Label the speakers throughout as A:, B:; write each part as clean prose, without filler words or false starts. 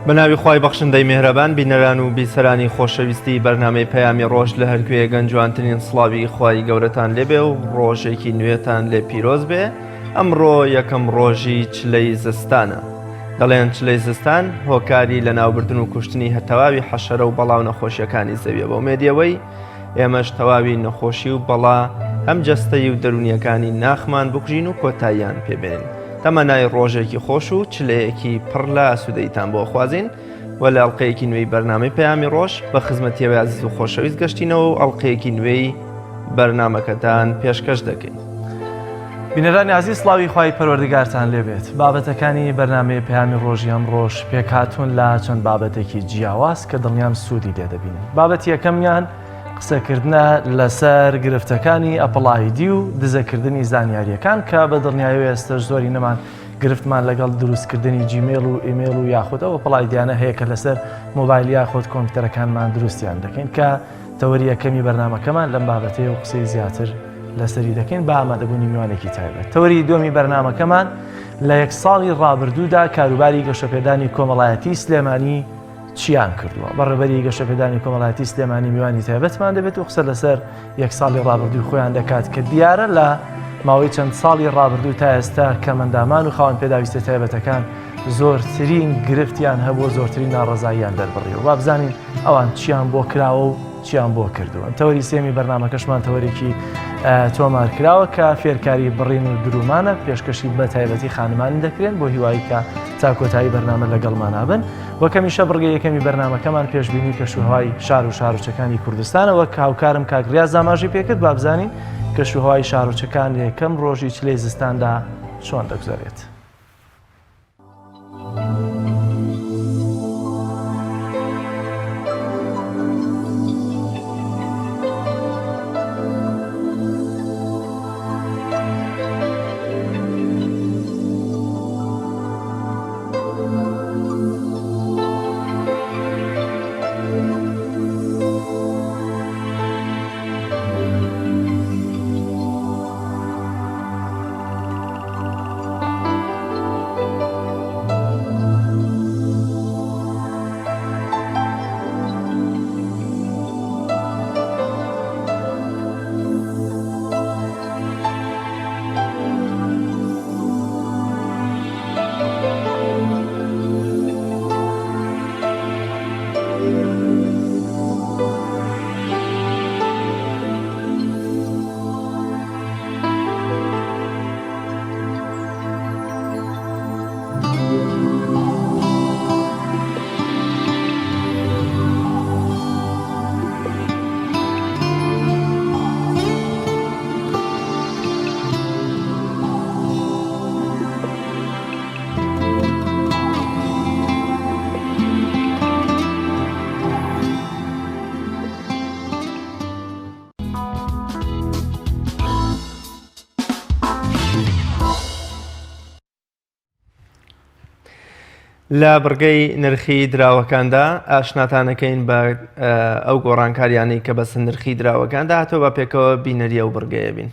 A: بەناوی خوای بەخشندەی میهرەبان بینەران و بیسەرانی خۆشەویستی بەرنامەی پەیامی ڕۆژ لە هەرگوێ گەنجوانترین سڵاوی خوای گەورەتان لێبێ و ڕۆژێکی نوێتان لێ پیرۆز بێ. ئەمڕۆ یەکەم ڕۆژی چلەی زستانە. دەڵێن چلەی زستان هۆکاری لە ناوبردن و کوشتنی هەتەواوی حەشەرە و بەڵاو نەخۆشیەکانی زەویە بە ئومێدیەوەی ئێمەش تەواوی نەخۆشی و بەڵا هەم جەستەی و دەرونیەکانی ناخمان بکوژین و کۆتاییان پێبێنین. تەمەنای ڕۆژێکی خۆش و چلەیەکی پڕ لە ئاسوودەیتان بۆ خوازین و لە ئەڵلقەیەکی نوێی بەرنامەی پەیامی ڕۆژ بە خزمەتیەوەی عزیز و خۆشەویست گەشتینەوە و ئەڵلقەیەکی نوێی بەرنامەکەتان پێشکەش دەکەین.
B: بینەرانی عزیز سڵاوی خوای پەروەردگارتان لێبێت. بابەتەکانی بەرنامەی پەیامی ڕۆژی ئەم ڕۆژ پێکهاتوون لە چەند بابەتێکی جیاواز کە دڵنیام سوودی لێ دەبین. بابەتی یەکەمیان قسەکردنە لەسەر گرفتەکانی ئەپڵایدی و دزەکردنی زانیاریەکان کە بە دڵنیاییەوە ئێستش زۆری نەمان گرفتمان لەگەڵ دروستکردنی جیمێل و ئیمێل و یاخود ئەوە پڵایدیانە هەیە کە لەسەر مۆبایل یاخود کۆمپیوتەرەکانمان دروستیان دەکەین کە تەوەری یەکەمی بەرنامەکەمان لەم بابەتەیە و قسەی زیاتر لەسەری دەکەین بە ئامادەبوونی میوانێکی تایبەت. تەوەری دووەمی بەرنامەکەمان لە یەک ساڵی ڕابردوودا کاروباری گەشەپێدانی کۆمەڵایەتی سلێمانی چیان کردووە. بەڕێوەبەری گەشەپێدانی کۆمەڵایەتی سلێمانی میوانی تایبەتمان دەبێت و قسە لەسەر یەک ساڵی ڕابردووی خۆیان دەکات کە دیارە لە ماوەی چەند ساڵی ڕابردوو تا ئێستا کەمەندامان و خاوەن پێداویستە تایبەتەکان زۆرترین گرفتیان هەبوو، زۆرترین ناڕەزاییان دەربڕیەوە. با بزانین ئەوان چیان بۆ کراوە و چیان بۆ کردووە. تەوەری سێمی بەرنامەکەشمان تەوەرێکی تۆمار کراوە کە فێرکاری بڕین و درومانە پێشکەشی بە تایبەتی خانمانی دەکرێن بۆ هیوایی کە تا کۆتایی بەرنامە لەگەڵمان نابن. وەکەمیشە بڕگە یەکەمی بەرنامەکەمان پێشبینی کەشوهەوای شار و شارۆچەکانی کوردستانەوە کە هاوکارم کاکریاز ئاماژەی پێکرد با بزانین کەشوهەوای شارۆچەکان یەکەم ڕۆژی چلەی زستاندا چۆن دەگوزارێت.
A: لە بڕگەی نرخی دراوەکاندا ئاشناتانەکەین بە ئەو گۆڕانکاریانی کە بەس نرخی دراوەکاندا هاتۆ بە پێکەوە بینەریە و بڕگەیە بین.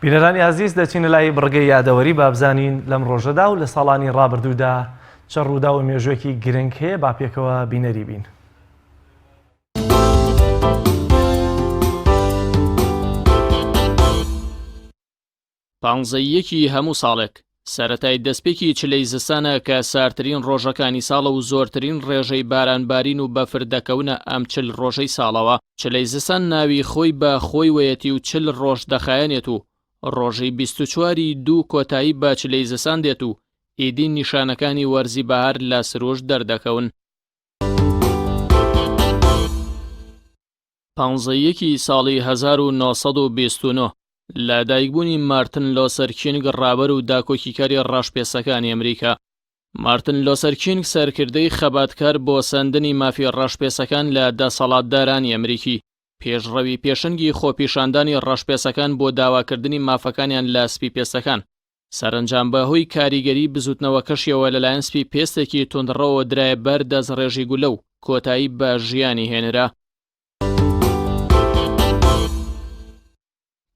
B: بینەرانی عزیز دەچینە لای بڕگەی یادەوەری با بزانین لەم ڕۆژەدا و لە ساڵانی ڕابردوودا چە ڕوودا و مێژوێکی گرنگ هەیە با پێکەوە بینەری بین.
C: پانزەیەکی هەموو ساڵێک سەرەتای دەستپێکی چلەی زستانە کە سارترین ڕۆژەکانی ساڵە و زۆرترین ڕێژەی بارانبارین و بەفر دەکەونە ئەم چل ڕۆژەی ساڵەوە. چلەی زستان ناوی خۆی بە خۆی وەیەتی و چل ڕۆژ دەخایەنێت و ڕۆژی 24 دوو کۆتایی بە چلەی زستان دێت و ئیدی نیشانەکانی وەرزی بەهار لە سروش دەردەکەون. 15 ساڵی 1929 لە دایکبوونی مارتن لۆسەر کینگ ڕابەر و داکۆکیکاری ڕەشپێسەکانی ئەمریکا. مارتن لۆسەر کینگ سەرکردەی خەباتکار بۆ سەندنی مافی ڕەشپێسەکان لە دەسەڵاتدارانی ئەمریکی. پێشڕەوی پێشنگی خۆپیشاندانی ڕەشپێسەکان بۆ داواکردنی مافەکانیان لە سپی پێستەکان. سەرنجام بەهۆی کاریگەری بزوتنەوە کەشیەوە لەلایەن سپی پێستێکی توندڕەوە درایە بەر دەستڕێژی گولە و کۆتایی بە ژیانی هێنرا.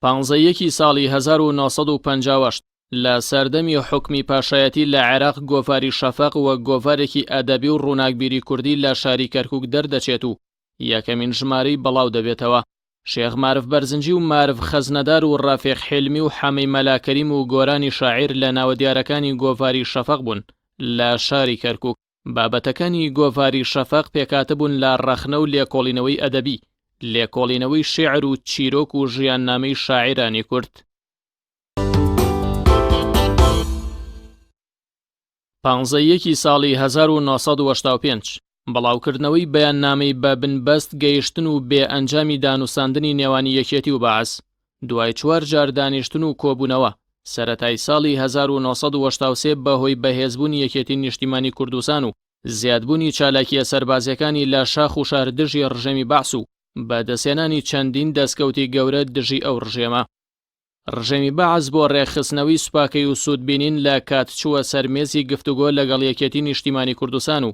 C: 15 ساڵی 1958 لە سەردەمی حکمی پاشایەتی لە عێراق گۆڤاری شەفەق وە گۆڤارێکی ئەدەبی و ڕووناکبیری کوردی لە شاری کەرکووک دەردەچێت و یەکەمین ژمارەی بەڵاو دەبێتەوە. شێخ مارف بەرزنجی و مارف خەزنەدار و ڕافێق حیلمی و حەمەی مەلاکەریم و گۆرانی شاعیر لە ناوەدیارەکانی گۆڤاری شەفەق بوون لە شاری کەرکووک. بابەتەکانی گۆڤاری شەفەق پێکاتەبوون لە ڕەخنە و لێکۆڵینەوەی ئەدەبی، لێکۆڵینەوەی شیعر و چیرۆک و ژیاننامەی شاعیرانی کورد. 15 ساڵی 1985 بەڵاوکردنەوەی بەیاننامەی بە بنبەست گەیشتن و بێ ئەنجامی دانووساندنی نێوانی یەکێتی و بەعەس. دوای 4 جار دانیشتن و کۆبوونەوە سەرەتای ساڵی 1983 بەهۆی بەهێزبوونی یەکێتی نیشتیمانی کوردستان و زیادبوونی چالاکیە سەربازیەکانی لە شاخ و شار دژی ڕژێمی بەعس و بەدەسێنانی چەندین دەستکەوتی گەورە دژی ئەو ڕژێمە. ڕژێمی بەعس بۆ ڕێکخستنەوەی سوپاکەی و سوودبینین لە کات چووە سەرمێزی گفتوگۆ لەگەڵ یەکێتی نیشتیمانی کوردستان و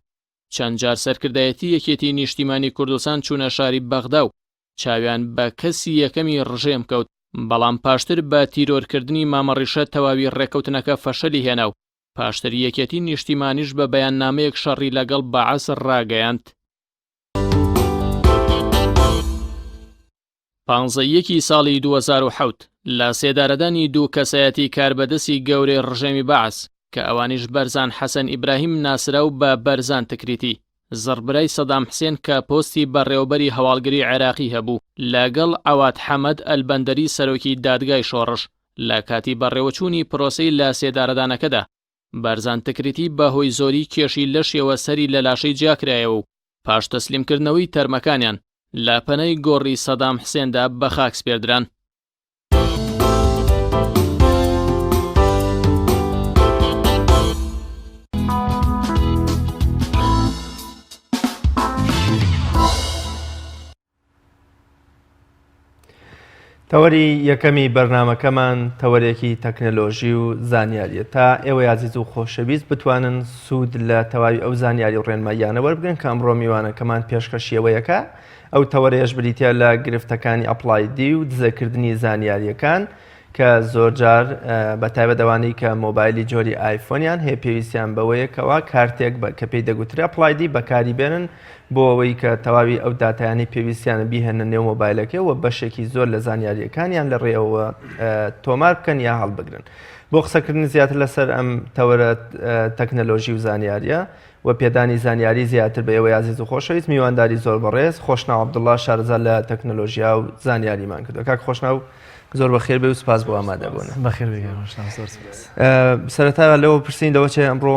C: چەند جار سەرکردایەتی یەکێتی نیشتیمانی کوردستان چوونە شاری بەغدا و چاویان بە کەسی یەکەمی ڕژێم کەوت، بەڵام پاشتر بە تیرۆرکردنی مامەڕیشە تەواوی ڕێکەوتنەکە فەشەلی هێنا و پاشتر یەکێتی نیشتیمانیش بە بەیاننامەیەک شەڕی لەگەڵ بەعەس ڕاگەیاند. 15 ساڵی 2007 لە سێدارەدانی دوو کەسایەتی کاربەدەستی گەورەی ڕژێمی بەعس کە ئەوانیش بەرزان حەسەن ئیبراهیم ناسرا و بە بەرزان تکریتی، زڕبرای سەدام حسێن کە پۆستی بەڕێوەبەری هەواڵگری عێراقی هەبوو لەگەڵ عەواد حەمەد ئەلبەندەری سەرۆکی دادگای شۆڕش لە کاتی بەڕێوەچوونی پرۆسەی لە سێدارەدانەکەدا. بەرزان تکریتی بەهۆی زۆری کێشی لەشیەوە سەری لە لاشەی جیاکرایەوە و پاش تەسلیمکردنەوەی تەرمەکانیان لە پەنەی گۆڕی سەدام حسێندا بە خاک سپێردران.
A: تەوەری یەکەمی بەرنامەکەمان تەوەرێکی تەکنەلۆژی و زانیاریە تا ئێوە عزیز و خۆشەویست بتوانن سوود لە تەواوی ئەو زانیاری و ڕێنماییانە وەربگرن کە ئەمڕۆ میوانەکەمان پێشکەشیەوەیەکە. ئەو تەوەرەیەش بریتە لە گرفتەکانی ئەپلایدی و دزەکردنی زانیاریەکان کە زۆرجار بە تایبەتەوانەی کە مۆبایلی جۆری ئایفۆنیان هەیە پێویستیان بەوەیەکەوە کارتێک کە پێی دەگوترێ ئەپلایدی بەکاری بێنن بۆ ئەوەی کە تەواوی ئەو داتایانی پێویستیانە بیهێنە نێو مۆبایلەکەی و بەشێکی زۆر لە زانیاریەکانیان لە ڕێەوە تۆمار بکەن یا هەڵبگرن. بۆ قسەکردن زیاتر لەسەر ئەم تەوەرە تەکنەلۆژی و زانیاریە و پێدانی زانیاری زیاتر بە ئێوەی عزیز و خۆشەویست میوانداری زۆر بەڕێز خۆشناو عەبدوڵڵا شارەزا لە تەکنەلۆژیا و زانیاریمان کردووە. کاک خۆشناو زۆر بەخێر بێ و سپاس بۆ ئامادەبوون.
B: بەخێر بێ.
A: سەرەتا لەوە پرسین لەوە چێ ئەمڕۆ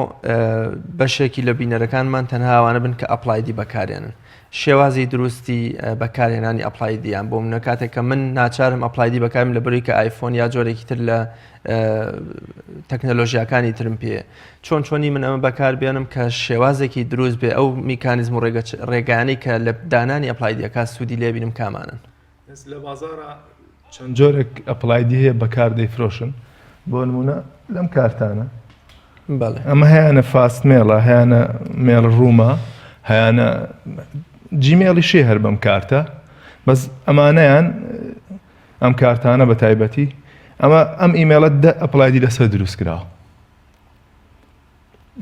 A: بەشێکی لە بینەرەکانمان تەنها ئەوانە بن کە ئەپلایدی بەکارێنن. شێوازی دروستی بەکارهێنانی ئەپلایدیان بۆ منە کاتێک کە من ناچارم ئەپلایدی بەکارم لە بەرووی کە ئایفۆن یا جۆرێکی تر لە تەکنەلۆژیاکانی ترم پێ چۆنی من ئەمە بەکار بێنم کە شێوازێکی دروست بێ ئەو میکانیزم و ڕێگانەی کە لە دانانی ئەپلایدیەکە سوودی لێبینم کامانن.
D: لە بازارە چەند جۆرێک ئەپلایدی هەیە بەکار دەیفرۆشن بۆ نمونە لەم کارتانە ئەمە هەیەە فاست مێڵە هەیەە مێڵ ڕوومە هەیەە جیمێڵی شێ هەر بەم کارتە بەس ئەمانەیان ئەم کارتانە بە تایبەتی ئەم ئیمێڵە ئەپلایدی لەسەر دروستکراوە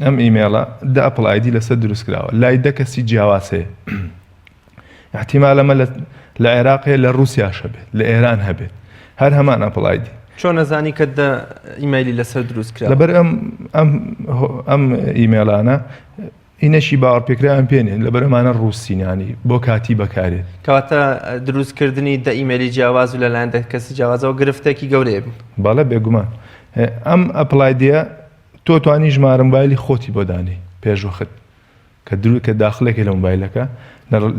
D: ئەم ئیمێڵە ئەپلایدی لەسەر دروستکراوە لای دە کەسی جیاواز هەیە احتیمال ئەمە لە عێراق هەیە لە رووسیاش هەبێت لە ئێران هەبێت هەر هەمان ئەپلایدی
A: چۆن نەزانی کە ئیمەیلی لەسەر دروستکرا
D: لەبەر ئەم ئیمێڵانە ئینەشی باوەڕپێکراویان پێێن لە بەرەمانە ڕووسینانی بۆ کاتی بەکارێت
A: کەواتە دروستکردنی دە ئیمێلی جیاواز و لەلایەن کەسی جیاوازەوە گرفتێکی گەورەیە بوو.
D: باڵە بێگومان ئەم ئەپلایدە تۆ توانی ژمارە مۆبایلی خۆتی بۆ دانێ پێشوەخت کە داخلێکی لە مۆبایلەکە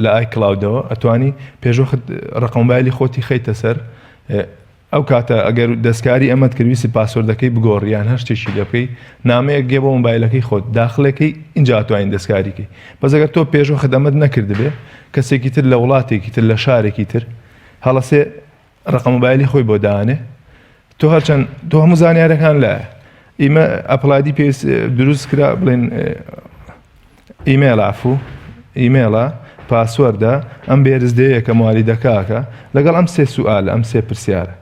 D: لە ئای کلااودەوە ئەتوانی پێشوەخت ڕقم مۆبایلی خۆتی خەیتە سەر ئەو کاتە ئەگەر دەستکاری ئەمەد کردویستی پاسۆردەکەی بگۆڕیان هەر شتێکی لە بکەی نامەیەک گێ بۆ مۆبایلەکەی خۆت داخلەکەی اینجا توانین دەستکاریکەی بەس ئەگەر تۆ پێشوەخت ئەمەد نەکردبێ کەسێکی تر لە وڵاتێکی تر لە شارێکی تر هەڵەسێ ڕقم مۆبایلی خۆی بۆ دانێ تۆ هەرچەند تۆ هەموو زانیارەکان لایە ئیمە ئەپلادی پێویست دروست کرا بڵێن ئیمێل ئافو ئیمێڵە پاسوەردە ئەم بێرزدەیە کە موالی دەکاکە لەگەڵ ئەم سێ سوالە ئەم سێ پرسیارە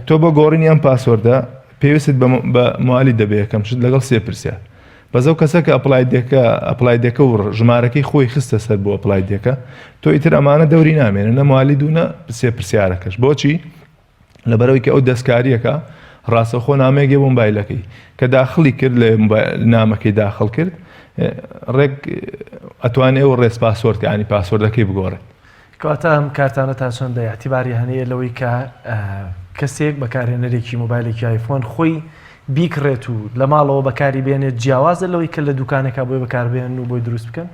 D: تۆ بۆ گۆڕینی ئەم پاسوەردە پێویست بە موالی دەبێتەکەم شت لەگەڵ سێ پرسیار بەزەو کەسە کە ئەپلایدەکە و ژمارەکەی خۆی خستە سەر بۆ ئەپلایدەکە تۆ ئیتر ئەمانە دەوری نامێنە نە موالی دوونە سێ پرسیارەکەش بۆچی لەبەرەوەی کە ئەو دەستکاریەکە ڕاستەخۆ نامێگێ بۆ مۆبایلەکەی کە داخلی کرد لە نامەکەی داخل کرد ڕێک ئەتوانێ و ڕێز پاسۆرد ینی پاسۆردەکەی بگۆڕێت
B: کەواتە ئەم کارتانە تا چۆندە یاعتیباری هەنەیە لەوەی کە کەسێک بەکارهێنەرێکی مۆبایلێکی آیفۆن خۆی بیکڕێت و لە ماڵەوە بەکاری بێنێت جیاوازە لەوەی کە لە دوکانێکا بۆی بەکاربێن و بۆی دروست بکەن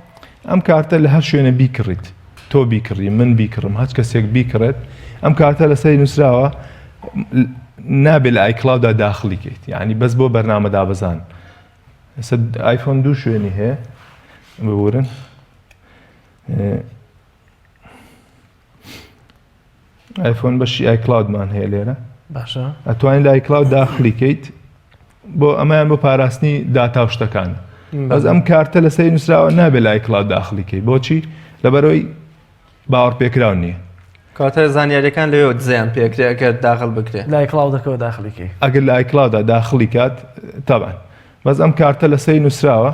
D: ئەم کارتە لە هەر شوێنە بیکڕیت تۆ بیکڕی من بیکڕم هەچ کەسێک بیکڕێت ئەم کارتە لەسەری نووسراوە نابێت لە ئایکلااودا داخلی کەیت یعنی بەس بۆ بەرنامە دابەزان آیفۆن دوو شوێنی هەیە ببورن آیفۆن بەشی ئایکلااودمان هەیە لێرە
B: باشە
D: ئەتوانین لە ئایکلااود داخلی کەیت بۆ ئەمایان بۆ پاراستنی داتا و شتەکان بەس ئەم کارتە لەسەری نووسراوە نابێت لە ئایکلااود داخلی کەیت بۆچی لەبەرەوەی باوەڕپێکراو نییە
A: کەواتە زانیاریەکان لەوێ دزیان پێکرێ ئەگەر داخل بکرێت
B: لای کلااودەکەەوە داخلیکەی
D: ئەگەر لە ئایکلااودا داخلی کات تەبان بەس ئەم کارتە لەسەری نووسراوە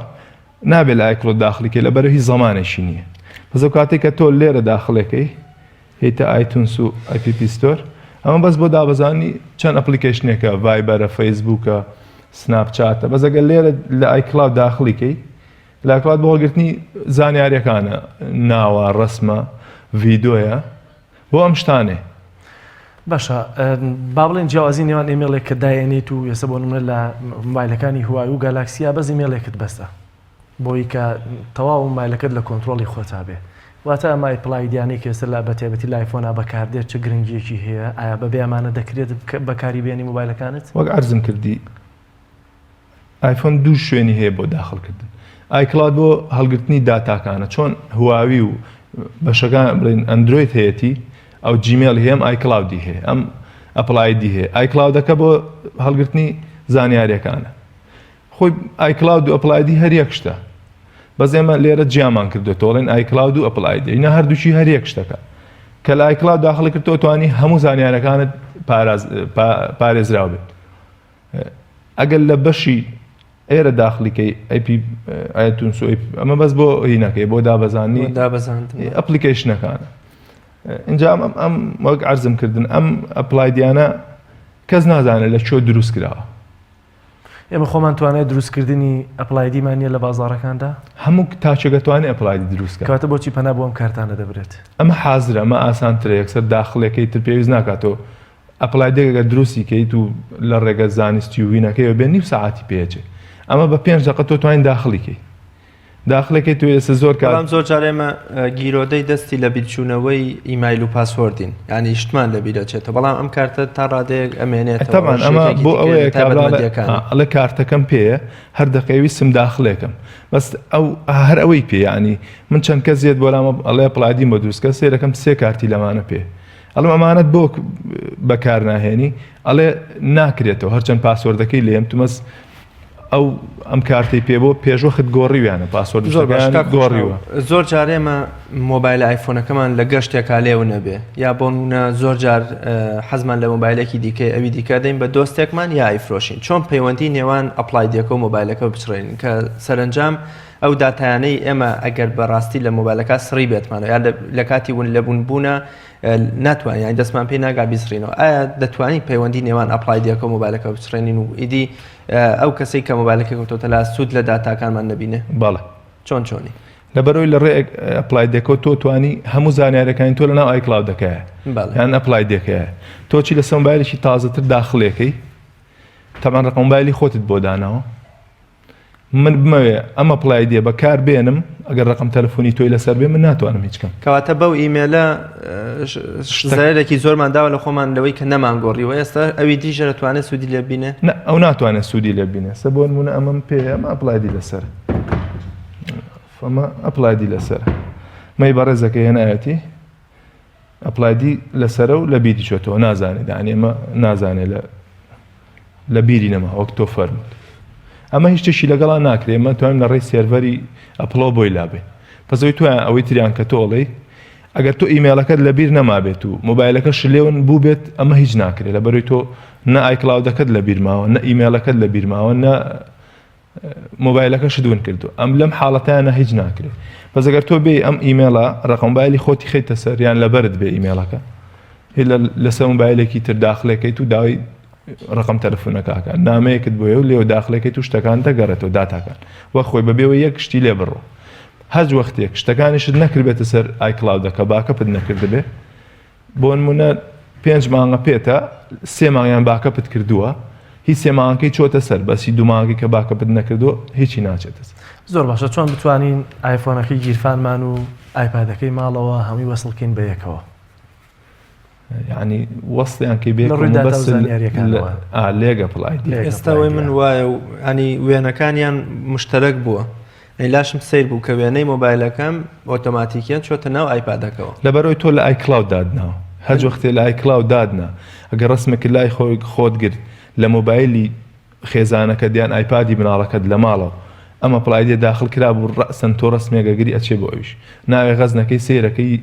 D: نابێت لە ئایکلۆد داخلیکە لە بەرە هیچ زەمانێکی نییە بەزە کاتێک کە تۆ لێرە داخلەکەی هیتە ئایتونس و ئایپی ستۆر ئەمە بەس بۆ دابەزانی چەند ئەپلیکیشنێکە ڤایبەرە فەیسبووکە سناپچاتە بەس ئەگەر لێرە لە ئایکلااود داخلیکەی لە ئایکلااود بۆ هەڵگرتنی زانیاریەکانە ناوە ڕسمە ڤیدۆیە بۆ ئەم شتانێ
B: باشە با بڵێن جیاوازی نێوان ئیمێڵێک کە داێنێت و ئێستا بۆ نمونە لە مۆبایلەکانی هوای و گالاکسیا بەس ئیمێڵێکت بەستە بۆی کە تەواو مۆبایلەکەت لە کۆنتترۆلی خۆتا بێ واتە ئەمای پڵایدیانەی کێسەر لە بەتێبەتی لایفۆنا بەکاردێت چه گرنگیەکی هەیە ئایا بەبێ ئەمانە دەکرێت بەکاری بێنی مۆبایلەکانت
D: وەک عەرزم کردی ئایفۆن دوو شوێنی هەیە بۆ داخلکردن ئایکلااود بۆ هەڵگرتنی داتاکانە چۆن هواوی و بەشەکان بڵێن ئەندروید هەیەی ئەو جیمێڵ هەیە ئەم ئایکلااودی هەیە ئەم ئەپلایدی هەیە ئایکلااودەکە بۆ هەڵگرتنی زانیاریەکانە خۆی ئایکلااود و ئەپلایدی هەر یەک شتە بەس ئێمە لێرە جیامان کردوێتەوەڵێن ئایکلااود و ئەپلایدی ئینە هەردووشی هەر یەک شتەکە کە لە ئایکلااود داخلی کردەوە توانی هەموو زانیارەکانت پارێزراو بێت ئەگەر لە بەشی ئێرە داخلیکەی ئەیپی ئایتونس و ئەمە بەس بۆ هینەکەی بۆ دابەزانی ئەپلیکیشنەکانە اینجا ئەم وەک عەرزم کردن ئەم ئەپلایدیانە کەس نازانێت لە چۆ دروست کراوە
B: ئێمە خۆمان توانێت دروستکردنی ئەپلایدیمانە لە بازاڕەکاندا
D: هەموو تاچەکە توانێت ئەپلایدی دروستکە
B: کاتە بۆچی پەنا بۆ ئەم کارتانە دەبرێت
D: ئەمە حازرە ئەمە ئاسانترە یەکسەر داخلەکەی تر پێویست ناکاتەوە ئەپلایدێکەکە دروستی کەیت و لە ڕێگە زانستی و وینەکەی بێ نیو ساعتی پێچێ ئەمە بە 5 دقیقە تۆ توانین داخلیکەی داخلەکەی تو ئێستا زۆر کار
A: زۆر جارێمە گیرۆدەی دەستی لە بیرچوونەوەی ئیمایل و پاسوەردین ینی شتمان لە بیرەچێتەوە بەڵام ئەم کارتە تا ڕادەیەک ئەمێنێتەوە
D: تەمان ئەمە بۆ ئەوەیە ئەڵە کارتەکەم پێیە هەر دقەیەوی سم داخلێکم بەس ئەو هەر ئەوەی پێ ینی من چەند کەس زیێت بۆلامە ئەڵێ پڵادیم بۆ دروستکە سێرەکەم 3 کارتی لەمانە پێ ئەڵم ئەمانەت بۆ بەکار ناهێنی ئەڵێ ناکرێتەوە هەرچەند پاسوەردەکەی لێم تومەس ئەو ئەم کارتی پێ بۆ پێشوەخت گۆڕیویانە پاسۆرد گۆڕیوە
A: زۆر جارێمە مۆبایل ئایفۆنەکەمان لە گەشتێکا لێو نەبێ یا بۆ نمونە زۆر جار حەزمان لە مۆبایلێکی دیکەی ئەوی دیکە دەین بە دۆستێکمان یا ئایفرۆشین چۆن پەیوەندی نێوان ئەپلایدیەکە و مۆبایلەکە بچڕێنین کە سەرنجام ئەو داتایانەی ئێمە ئەگەر بەڕاستی لە مۆبایلەکە سڕی بێتمانەوە یا لە کاتی ون لەبوون بوونە ناتوانین یانی دەستمان پێی ناگا بیسڕینەوە ئایا دەتوانین پەیوەندی نێوان ئەپلایدیەکە و مۆبایلەکە بچڕێنین و ئیدی ئەو کەسەی کە مۆبایلەکە کەوتۆتە لا سوود لە داتاکانمان نەبینێ
D: بەڵێ
A: چۆنی
D: لەبەرەوەی لە ڕێ ئەپلای دێکەوە تۆ توانی هەموو زانیارەکانی تۆ لەناو ئایکلاودەکەیە یان ئەپلای دێکەیە تۆچی لەسەر مۆبایلێکی تازەتر داخلێکەی تەمان ڕقم مۆبایلی خۆتت بۆ داناوە من بمەوێ ئەمە ئەپلای دێ بەکار بێنم ئەگەر ڕقم تەلەفۆنی تۆی لەسەر بێ من ناتوانم هیچ کەم
A: کەواتە بەو ئیمێلە زارێکی زۆرمان داوە لە خۆمان لەوەی کە نەمانگۆڕیوە ئێستا ئەوی دیژە دەتوانێت سوودی لێ بینێ
D: ئەو ناتوانێت سوودی لێ بینێ سە بۆ نمونە ئەمەم پێ ئەمە ئەپلایدی لەسەر ئەمە ئەپلایدی لەسەر مەی بەڕێزەکە هێنایەتی ئەپلایدی لەسەرە و لە بیری چۆتەوە نازانێت دانی ئەمە نازانێت لە بیری نەما وەک تۆ فەرمووت ئەمە هیچ شتێکی لەگەڵا ناکرێت ئەمە توانین لە ڕێی سێرڤەری ئەپڵۆ بۆی لابێ پەسەوەی تویان ئەوەی تریان کە تۆڵی ئەگەر تۆ ئیمێلەکەت لە بیر نەمابێت و مۆبایلەکە شلێون بوو بێت ئەمە هیچ ناکرێت لەبەرەوەی تۆ نە ئایکلاودەکەت لە بیرماوە نە ئیمێلەکەت لە بیرماوە نە مۆبایلەکە شدون کردو ئەم لەم حاڵەتیانە هیچ ناکرێت بەس ئەگەر تۆ بێ ئەم ئیمێلە ڕقم مۆبایلی خۆتی خەیتە سەر یان لەبەرت بێ ئیمێلەکە لەسەر مۆبایلێکی تر داخلەکەیت و داوای ڕقم تەلەفۆنەکەکە نامەیەکت بۆیە و لێو داخلەکەی و شتەکان دەگەڕێتەوە داتاکان وە خۆی بەبێەوە یەک شتی لێ بڕۆ هەج وەختێک شتەکانیشت نەکردبێتە سەر ئایکلاودەکە باکەپت نەکرد بێ بۆ نمونە 5 مانگە پێتە 3 مانگیان باکەپت کردووە هیچ 3 مانگەکەی چۆتە سەر بەسی 2 مانگی کە باکەپت نەکردووە هیچی ناچێتە
B: زۆر باشە چۆن بتوانین ئایفۆنەکەی گیرفانمان و ئایپادەکەی ماڵەوە هەمووی وەسڵکەین بە یەکەوە
D: یعنی وەستیان کە بێ لێگە پڵای
A: ئێستاەوەی من وایە و ئەنی وێنەکانیان مشتەرەک بووە لاشم سیر بوو کە وێنەی مۆبایلەکەم ئۆتۆماتیکیان چۆتە ناو ئایپادەکەەوە
D: لەبەرەوەی تۆ لە ئایکلاود دادناوە هەج وەختێ لە ئایکلاود دادنا ئەگەر ڕسمێکی لای خۆی خۆت گرت لە مۆبایلی خێزانەکە دیان ئایپادی بناڵەکەت لە ماڵەوە ئەمە پڵایدێ داخل کرا بوو ڕەسەن تۆ ڕسمێگەگری ئەچێ بۆ ئەویش ناوێ غەزنەکەی سیرەکەی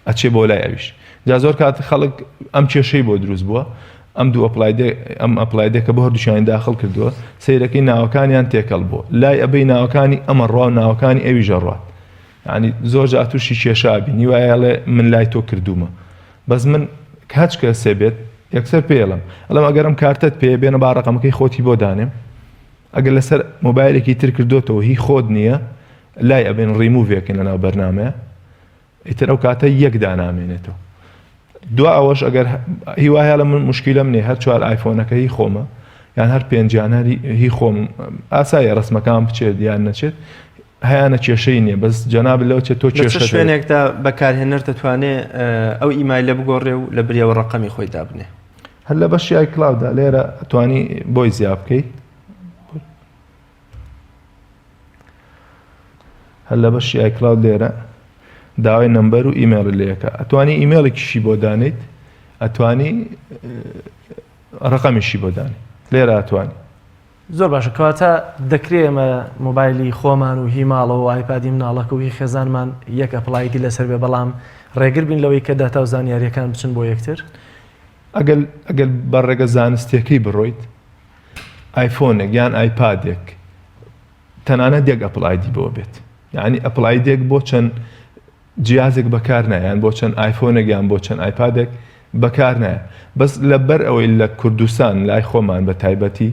D: ئەچێ بۆ لای ئەویش جا زۆر کات خەڵک ئەم کێشەی بۆ دروست بووە ئەم دوو ئەم ئەپلایدێکە بە هەردووشیان داخل کردووە سیرەکەی ناوەکانیان تێکەڵ بوو لای ئەبەی ناوەکانی ئەمە ڕوا ناوەکانی ئەوی ژەڕات یعنی زۆر جا تووشی کێشابی نیوایڵێ من لای تۆ کردومە بەس من کاچ کە سێبێت یەکسەر پێڵم ئەڵم ئەگەرم کارتت پێ بێنە با ڕقمەکەی خۆتی بۆ دانێم ئەگەر لەسەر مۆبایلێکی تر کردوتەوە هی خۆت نییە لای ئەبێن ڕیموڤێکن لەناو بەرنامەیە ئیتر ئەو کاتە یەک دانامێنێتەوە دو ئەوەش ئەگەر هیوایە لە من مشکیلە منێ هەر چوار ئایفۆنەکە هی خۆمە یان هەر پێنجیانەری هی خۆم ئاسایە ڕسمەکان بچێت یان نەچێت هەیەە کێشەی نییە بەس جەناب لەو چێت تۆ کێشە
A: شوێنێکدا بەکارهێنەر دەتوانێت ئەو ئیمایلە بگۆڕێ و لە بریەوە ڕقەمی خۆی دابنێ
D: هەر لە بەشی ئایکلاودا لێرە توانی بۆی زیاب بکەیت هەر لە بەشی ئایکلاود لێرە داوای نمبەر و ئیمێل لەکە ئەتوانی ئیمێڵێکیشی بۆ دانیت ئەتوانی ڕقەمیشی بۆ دانی لێرە ئەتوانی
B: زۆر باشە کەواتە دەکرێت ئەمە مۆبایلی خۆمان و هی ماڵەوە و ئایپادی مناڵەکە و هی خێزانمان یەک ئەپلایدی لەسەر بێ بەڵام ڕێگر بین لەوەی کە داتا و زانیاریەکان بچن بۆ یەکتر
D: ئەگەر بەڕێگە زانستیەکەی بڕۆیت ئایفۆنێک یان ئایپادێک تەنانەت یەک ئەپلایدی بۆ بێت یعنی ئەپلایدێک بۆ چەند جیازێک بەکار نایە بۆ چەند ئایفۆنێک یان بۆ چەند ئایپادێک بەکار نایە بەس لەبەر ئەوەی لە کوردستان لای خۆمان بە تایبەتی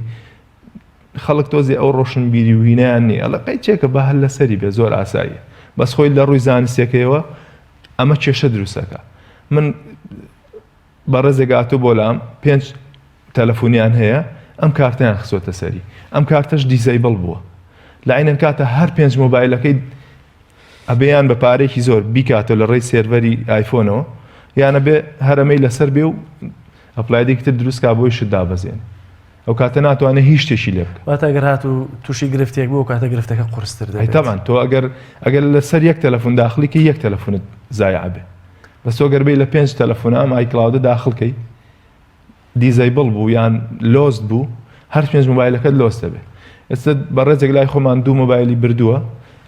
D: خەڵک تۆزی ئەو ڕۆشن بیری و هینیان نییە ئەڵقەی چێکە بە هەر لەسەری بێ زۆر ئاساییە بەس خۆی لە ڕووی زانستیەکەیەوە ئەمە کێشە دروستەکە من بەڕێزێک هاتوو بۆ لام 5 تەلەفۆنیان هەیە ئەم کارتیان خسۆتە سەری ئەم کارتەش دیزایبڵ بووە لە عینەن کاتە هەر 5 مۆبایلەکەی ئەبێیان بە پارێکی زۆر بیکاتە لە ڕێی سێرڤەری ئایفۆنەوە یانە بێ هەرەمەی لەسەر بێ و ئەپلایدێکی تر دروستکا بۆی شت دابەزێن ئەو کاتە ناتوانێت هیچ شتێکی لێ بکە
B: واتە ئەگەر هات و تووشی گرفتێک بوو کاتە گرفتەکە قورستر دەبێت
D: تەمان تۆ ئەگەر لەسەر یەک تەلەفۆن داخلیکە یەک تەلەفۆنت زایع بێ بەس تۆ گەر بێ لە 5 تەلەفۆن ئەم ئایکلاودە داخڵکەی دیزایبڵ بوو یان لۆست بوو هەر 5 مۆبایلەکەت لۆست دەبێت ئێستا بەڕێزێک لای خۆمان 2 مۆبایلی بردووە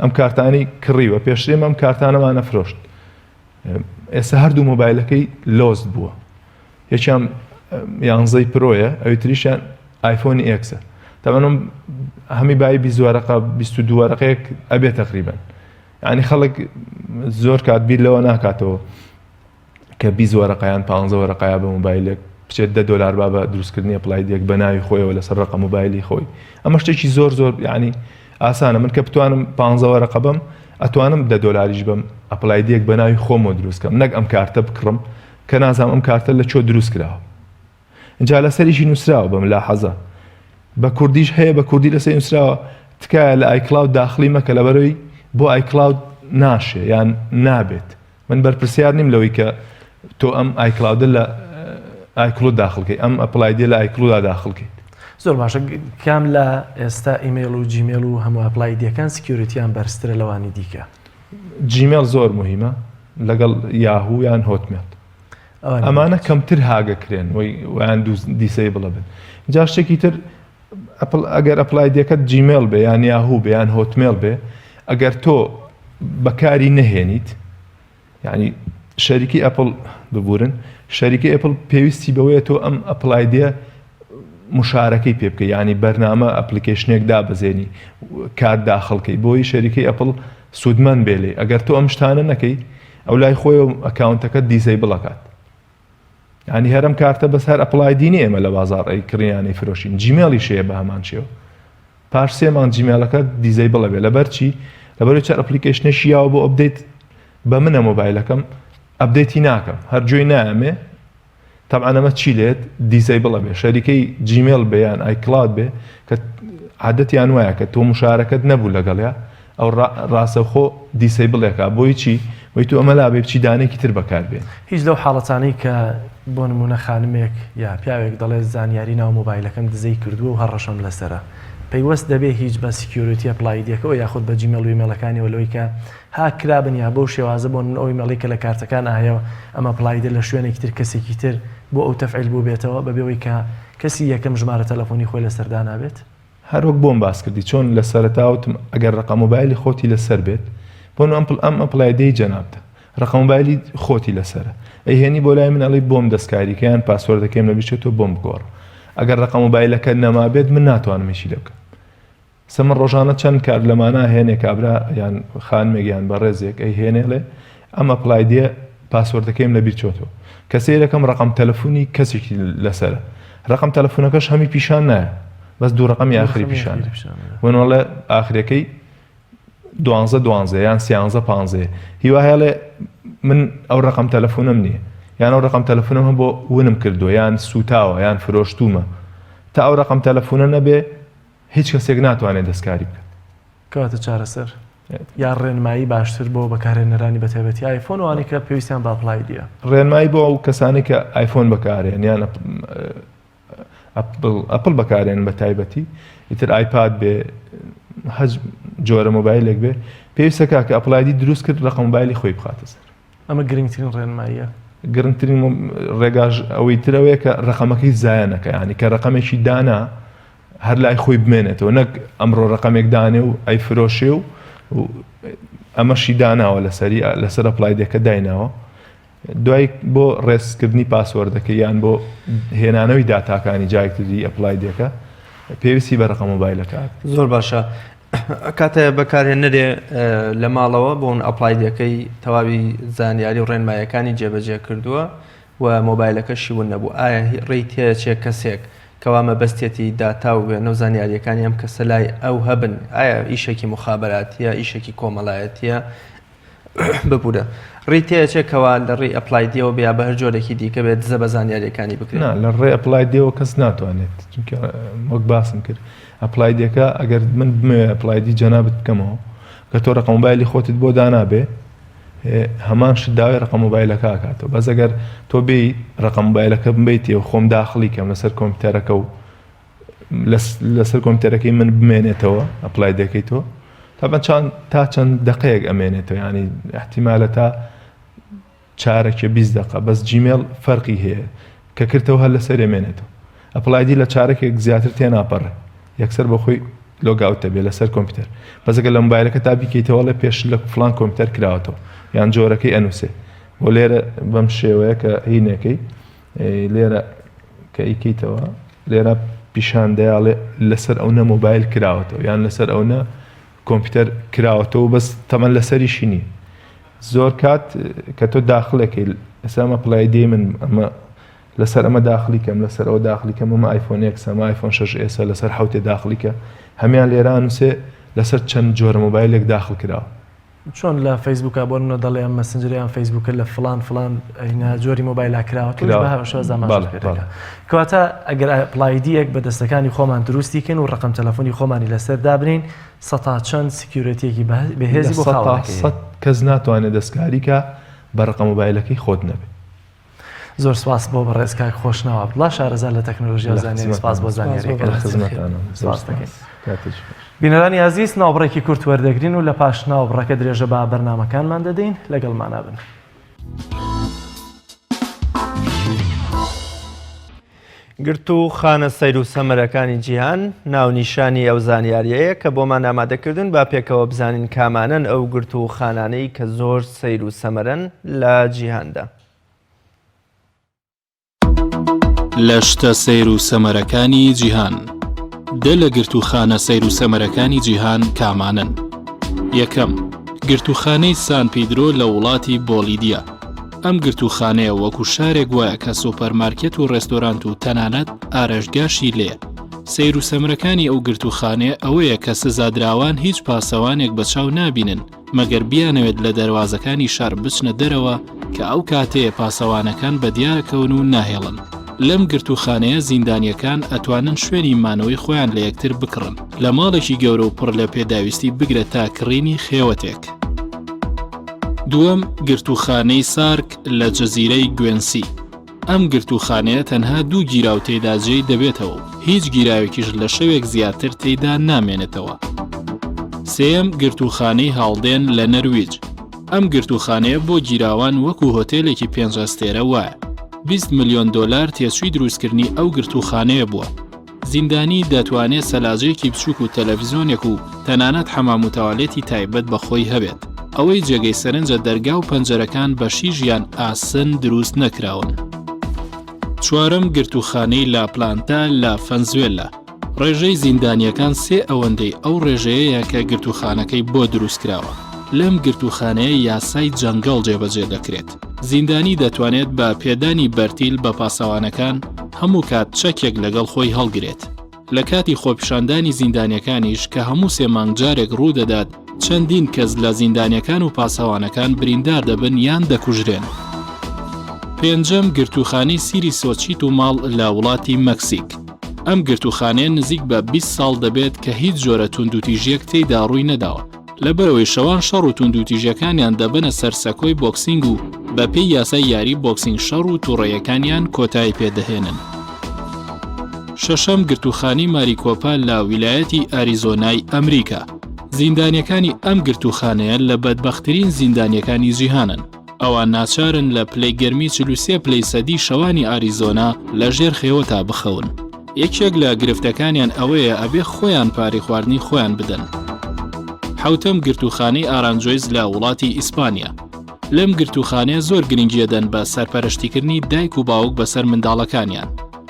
D: ئەم کارتانی کڕیوە پێشترێم ئەم کارتانەمانە فرۆشت ئێستا هەردوو مۆبایلەکەی لۆست بووە یەکیان 11 پرۆیە ئەوی تریشیان ئایفۆنی ئێکسە تەمەنم هەمی بای 22 وەرەقەیەک ئەبێت تقریبا یعنی خەڵک زۆر کات بیر لەوە ناکاتەوە کە 20 وەرەقەیان 15 وەرەقەیە بە مۆبایلێک بچێت $10 با بە دروستکردنی ئەپلایدێک بە ناوی خۆیەوە لەسەر ڕقم مۆبایلی خۆی ئەمە شتێکی زۆر یعنی ئاسانە من کە بتوانم 15 وەرەقە بم ئەتوانم $10 بم ئەپلایدیەک بە ناوی خۆمەوە دروستکەم نەک ئەم کارتە بکڕم کە نازانم ئەم کارتە لە چۆ دروست کراوە اینجا لەسەریشی نووسراوە بە ملاحەزە بە کوردیش هەیە بە کوردی لەسەر نووسراوە تکایە لە ئایکلاود داخلی مەکە لەبەرەوەی بۆ ئایکلاود ناشێ یان نابێت من بەرپرسیار نیم لەوەی کە تۆ ئەم ئایکلاودە لە ئایکلود داخڵکەی ئەم ئەپلایدیە لە ئایکلودا داخڵکەیت
B: زۆر باشە کام لە ئێستا ئیمێل و جیمێل و هەموو ئەپلایدیەکان سکیۆریتیان بەرزترە لەوانی دیکە
D: جیمێل زۆر مهمە لەگەڵ یاهوو یان هۆتمێل ئەمانە کەمتر هاگەکرێن ویان دیسەی بڵە بن جا شتێکی تر ئەگەر ئەپلایدیەکەت جیمێل بێ یان یاهوو بێ یان هۆتمێل بێ ئەگەر تۆ بەکاری نەهێنیت یعنی شەریکی ئەپڵ ببورن شەریکی ئەپڵ پێویستی بەوەیە تۆ ئەم ئەپلایدیە مشارەکەی پێ بکە ینی بەرنامە ئەپلیکیشنێک دابەزێنی کار داخڵکەی بۆی شەریکی ئەپڵ سوودمەند بێلێ ئەگەر تۆ ئەم شتانە نەکەی ئەو لای خۆی ئەکاونتەکە دیزەی بڵەکات ینی هەرم کارتە بەس هەر ئەپلایدینی ئێمە لە بازار ئەی کڕیانی فرۆشین جیمێڵی شەیە بە هەمان شێوە پاش 3 مانگ جیمێلەکە دیزەی بڵەبێ لەبەر چی لەبەرەوەی چەر ئەپلیکیشنێکی یاوە بۆ ئەپدەیت بە منە مۆبایلەکەم ئەپدەیتی ناکەم هەرگوێی نایەمێ طبعا ئەمە چی لێت دیزەی بڵەبێ شەریکەی جیمێل بێ یان ئایکلاود بێ کە عادەتیان وایە کە تۆ مشارەکەت نەبوو لەگەڵیا ئەو ڕاستەوخۆ دیسەی بڵێکا بۆی چی بۆی تو ئەمە لابێ بچی دانێکی تر بەکاربێن
B: هیچ لەو حاڵەتانەی کە بۆ نمونە خانمێک یا پیاوێک دەڵێ زانیاری ناو مۆبایلەکەم دزەی کردووە و هەڕەشەم لەسرە پەیوەست دەبێ هیچ بە سکیۆریتی ئەپلایدیەکەەوە یاخود بە جیمێل و ئیمێلەکانیەوە لەوەی کە هاکرابن یا بۆ شێوازە بۆ من ئەوی مەڵی کە لە کارتەکان ئاهەیە ئەمە ئەپلایدە لە شوێنێکی تر کەسێکی تر بۆ ئەو تەفعیل بوو بێتەوە بەبێەوەی کە کەسی یەکەم ژمارە تەلەفۆنی خۆی لەسەردا نابێت
D: هەروەک بۆم باس کردی چۆن لە سەرەتاوتم ئەگەر ڕقم مۆبایلی خۆتی لەسەر بێت بۆ ئەم ئەپلایدەی جەنابتە ڕقم مۆبایلی خۆتی لەسرە ئەیهێنی بۆ لای من ئەڵی بۆم دەستکاریکەیان پاسوەردەکەیم لە بیچێتەوە بۆم بگۆڕ ئەگەر ڕقم مۆبایلەکە نەمابێت من ناتوانمشی لە بکەم سەمە ڕۆژانە چەند کار لەمانە هێنێ کابرا یان خانمێکیان بە ڕێزێک ئەی هێنێڵێ ئەم ئەپلایدیە پاسوەردەکەیم لە بیر چۆتەوە کەسێرەکەم ڕقم تەلەفۆنی کەسێکی لەسرە ڕقم تەلەفۆنەکەش هەمی پیشان نایە بەس دوو ڕقمی ئاخری پیشان وێنەڵێ ئاخرەکەی 12 یان 13 هیوا هێڵێ من ئەو ڕقم تەلەفۆنم نییە یان ئەو ڕقم تەلەفۆنم هەم بۆ ونم کردو یان سوتاوە یان فرۆشتومە تا ئەو ڕقم تەلەفۆنە نەبێ هیچ کەسێک ناتوانێت دەستکاری بکات
B: کەواتە چارەسەر یا ڕێنمایی باشتر بۆ بەکارهێنەرانی بەتایبەتی ئایفۆن وانی کە پێویستیان بە ئەپلایدیە
D: ڕێنمایی بۆ ئەو کەسانی کە ئایفۆن بەکارێن یان ئەپڵ بەکارێن بە تایبەتی ئیتر ئایپاد بێ هەج جۆرە مۆبایلێک بێ پێویستەکە کە ئەپلایدی دروست کرد ڕقم مۆبایلی خۆی بخاتە سەر
B: ئەمە گرنگترین ڕێنماییە
D: گرنگترین ڕێگاژ ئەوەی ترەوەیە کە ڕقمەکەی زایەنەکە ینی کە ڕقمێکی دانا هەر لای خۆی بمێنێتەوە نەک ئەمڕۆ ڕقمێک دانێ و ئەی فرۆشێ و ئەمەشی داناوە لەسەر ئەپلایدەکە دایناوە دوای بۆ ڕێزکردنی پاسوەردەکە یان بۆ هێنانەوەی داتاکانی جایکتری ئەپلایدەکە پێویستی بە ڕقم مۆبایلەکە
A: زۆر باشە کاتە بەکارهێنەرێ لە ماڵەوە بۆ ئەپلایدەکەی تەواوی زانیاری و ڕێنمایەکانی جێبەجێ کردووە و مۆبایلەکەشی ون نەبوو ئایا ڕێی تێچێ کەسێک کەوا مەبەستێتی داتا و نەو زانیاریەکانی ئەم کەسە لای ئەو هەبن ئایا ئیشێکی مخابراتیە ئیشێکی کۆمەڵایەتیە ببوورە ڕێی تێچێکەوە لە ڕێی ئەپلایدیەوە بیا بە هەر جۆرێکی دیکە بێت دزە بە زانیاریەکانی بکرێن
D: لە ڕێ ئەپلایدیەوە کەس ناتوانێت چونکە وەک باسم کرد ئەپلایدەکە ئەگەر من بمێ ئەپلایدی جەنابەت بکەمەوە کە تۆ ڕقم مۆبایلی خۆتت بۆ دانابێ هەمان شت داوای ڕقم مۆبایلەکە ئاکاتەوە بەس ئەگەر تۆ بێی ڕقم مۆبایلەکە بمبیتێ و خۆم داخڵی کەم لەسەر کۆمپیوتەرەکە و لەسەر کۆمپیوتەرەکەی من بمێنێتەوە ئەپلایدەکەی تۆ تا چەند دقەیەک ئەمێنێتەوە ینی احتیمالە تا چارەکە 20 دقە بەس جیمێل فەرقی هەیە کە کردەوە هەر لەسەر ئەمێنێتەوە ئەپلایدی لە چارەکێک زیاتر تێناپەڕێ یەکسەر بەخۆی لۆگاوتە بێ لەسەر کۆمپیوتەر بەزەگە لە مۆبایلەکە تا بیکەیتەوە لە پێش لە فلان کۆمپیوتەر کراوەتەوە یان جۆرەکەی ئەنووسێ بۆ لێرە بەم شێوەیە کە هینەکەی لێرە کە ئیکەیتەوە لێرە پیشاندەیاڵێ لەسەر ئەوە مۆبایل کراوەتەوە یان لەسەر ئەوە کۆمپیوتەر کراوەتەوە بەس تەمەن لەسەریشی نییە زۆر کات کە تۆ داخلەکەی ئێستا ئەمە ئەپلایدی من ئەمە لەسەر ئەمە داخلیکەم لەسەر ئەو داخلیکەم ئەمە ئایفۆن 6 ئەمە ئایفۆن 6 ئێستا لەسەر حوتێ داخلیکە هەمیان لێران نووسێ لەسەر چەند جۆرە مۆبایلێک داخل کراوە.
B: چۆن لە فەیسبوکە بۆ منە دەڵێ ئەم مەسنجریان فەیسبوکە لە فلان جۆری مۆبایللا کراوە بەهاوشە زەمان پێەکە کەواتە ئەگەر پلایدیەک بە دەستەکانی خۆمان دروستیکەن و ڕقم تەلەفۆنی خۆمانی لەسەر دابنین سەتا چەند سکیورەتیەکی بەهێزی بۆ خاوەنەکەی
D: کەس ناتوانێت دەستکاریکە بە ڕقم مۆبایلەکەی خۆت نەبێت.
B: زۆر سپاس بۆ بەڕێزکاک خۆشنەوە بڵا شارەزار لە تەکنۆلۆژیا زانیاری سپاس بۆ زانیاریەکە بینەرانی عزیز ناوبڕێکی کورت وەردەگرین و لە پاش ناوبڕەکە درێژە بە بەرنامەکانمان دەدەین لەگەڵمانە بن.
A: گرت و خانە سەیر و سەمەرەکانی جیهان ناونیشانی ئەو زانیاریەیە کە بۆمان ئامادەکردن با پێکەوە بزانین کامانن ئەو گرت و خانانەی کە زۆر سەیر و سەمەرن لە جیهاندا.
C: لە شتە سەیر و سەمەرەکانی جیهان دە لە گرتوخانە سەیر و سەمەرەکانی جیهان کامانن. یەکەم گرتوخانەی سان پیدرۆ لە وڵاتی بۆلیدیا. ئەم گرتوخانەیە وەکو شارێک وایە کە سوپەرمارکێت و ڕێستۆرانت و تەنانەت ئارەشگاشی لێ. سەیر و سەمرەکانی ئەو گرتوخانەیە ئەوەیە کە سزادراوان هیچ پاسەوانێک بەچاو نابینن مەگەر بیانەوێت لە دەواازەکانی شار بچنە دەرەوە کە ئەو کاتەیە پاسەوانەکان بە دیارەکەون و ناهێڵن. لەم گرتوخانەیە زیندانیەکان ئەتوانن شوێنی مانەوەی خۆیان لە یەکتر بکڕن لە ماڵێکی گەورە و پڕ لە پێداویستی بگرێت تا کڕینی خێوەتێک. دووەم گرتوخانەی سارک لە جەزیرەی گوێنسی. ئەم گرتوخانەیە تەنها 2 گیراو تێدا جێی دەبێتەوە هیچ گیراوێکیش لە شەوێک زیاتر تێدا نامێنێتەوە. سێم گرتوخانەی هاڵدێن لە نەرویج. ئەم گرتوخانەیە بۆ گیراوان وەکو هۆتێلێکی 5 ئەستێرە وایە. 20 ملیۆن دۆلار تێچووی دروستکردنی ئەو گرتوخانەیە بووە. زیندانی دەتوانێت سەلاجەیەکی بچووک و تەلەڤیزۆنێک و تەنانەت حەمام و تاوالێتی تایبەت بەخۆی هەبێت. ئەوەی جێگەی سەرنجە دەرگا و پەنجەرەکان بە شیژیان ئاسن دروست نەکراون. چوارەم گرتوخانەی لاپلانتا لە فەنزوێلا. ڕێژەی زیندانیەکان 3 ئەوەندەی ئەو ڕێژەیەیە کە گرتوخانەکەی بۆ دروستکراوە. لەم گرتوخانەیە یاسای جەنگەڵ جێبەجێ دەکرێت. زیندانی دەتوانێت بە پێدانی بەرتیل بە پاسەوانەکان هەموو کات چەکێک لەگەڵ خۆی هەڵگرێت. لە کاتی خۆپیشاندانی زیندانیەکانیش کە هەموو 3 مانگ جارێک ڕوودەدات چەندین کەس لە زیندانیەکان و پاسەوانەکان بریندار دەبن یان دەکوژرێن. پێنجەم گرتوخانەی سیری سۆچیت و ماڵ لە وڵاتی مەکسیک. ئەم گرتوخانەیە نزیک بە 20 ساڵ دەبێت کە هیچ جۆرە توندوتیژیەک تێیدا ڕووی نەداوە. لەبەرەوەی شەوان شەڕ و توندوتیژیەکانیان دەبنە سەرسەکۆی بۆکسینگ و بە پێی یاسای یاری بۆکسینگ شەڕ و تووڕێیەکانیان کۆتایی پێدەهێنن. شەشەم گرتوخانی ماریکۆپا لە ویلایەتی ئاریزۆنای ئەمریکا. زیندانیەکانی ئەم گرتوخانەیە لە بەدبەختترین زیندانیەکانی جیهانن. ئەوان ناچارن لە پلەی گەرمی 43 پلەی سەدی شەوانی ئاریزۆنا لە ژێر خێوەتا بخەون. یەکێک لە گرفتەکانیان ئەوەیە ئەبێ خۆیان پارەی خواردنی خۆیان بدەن. حوتەم گرتوخانەی ئارانجۆیز لە وڵاتی ئیسپانیا. لەم گرتوخانەیە زۆر گرنگیەدەن بە سەرپەرشتیکردنی دایک و باوک بەسەر منداڵەکانیان.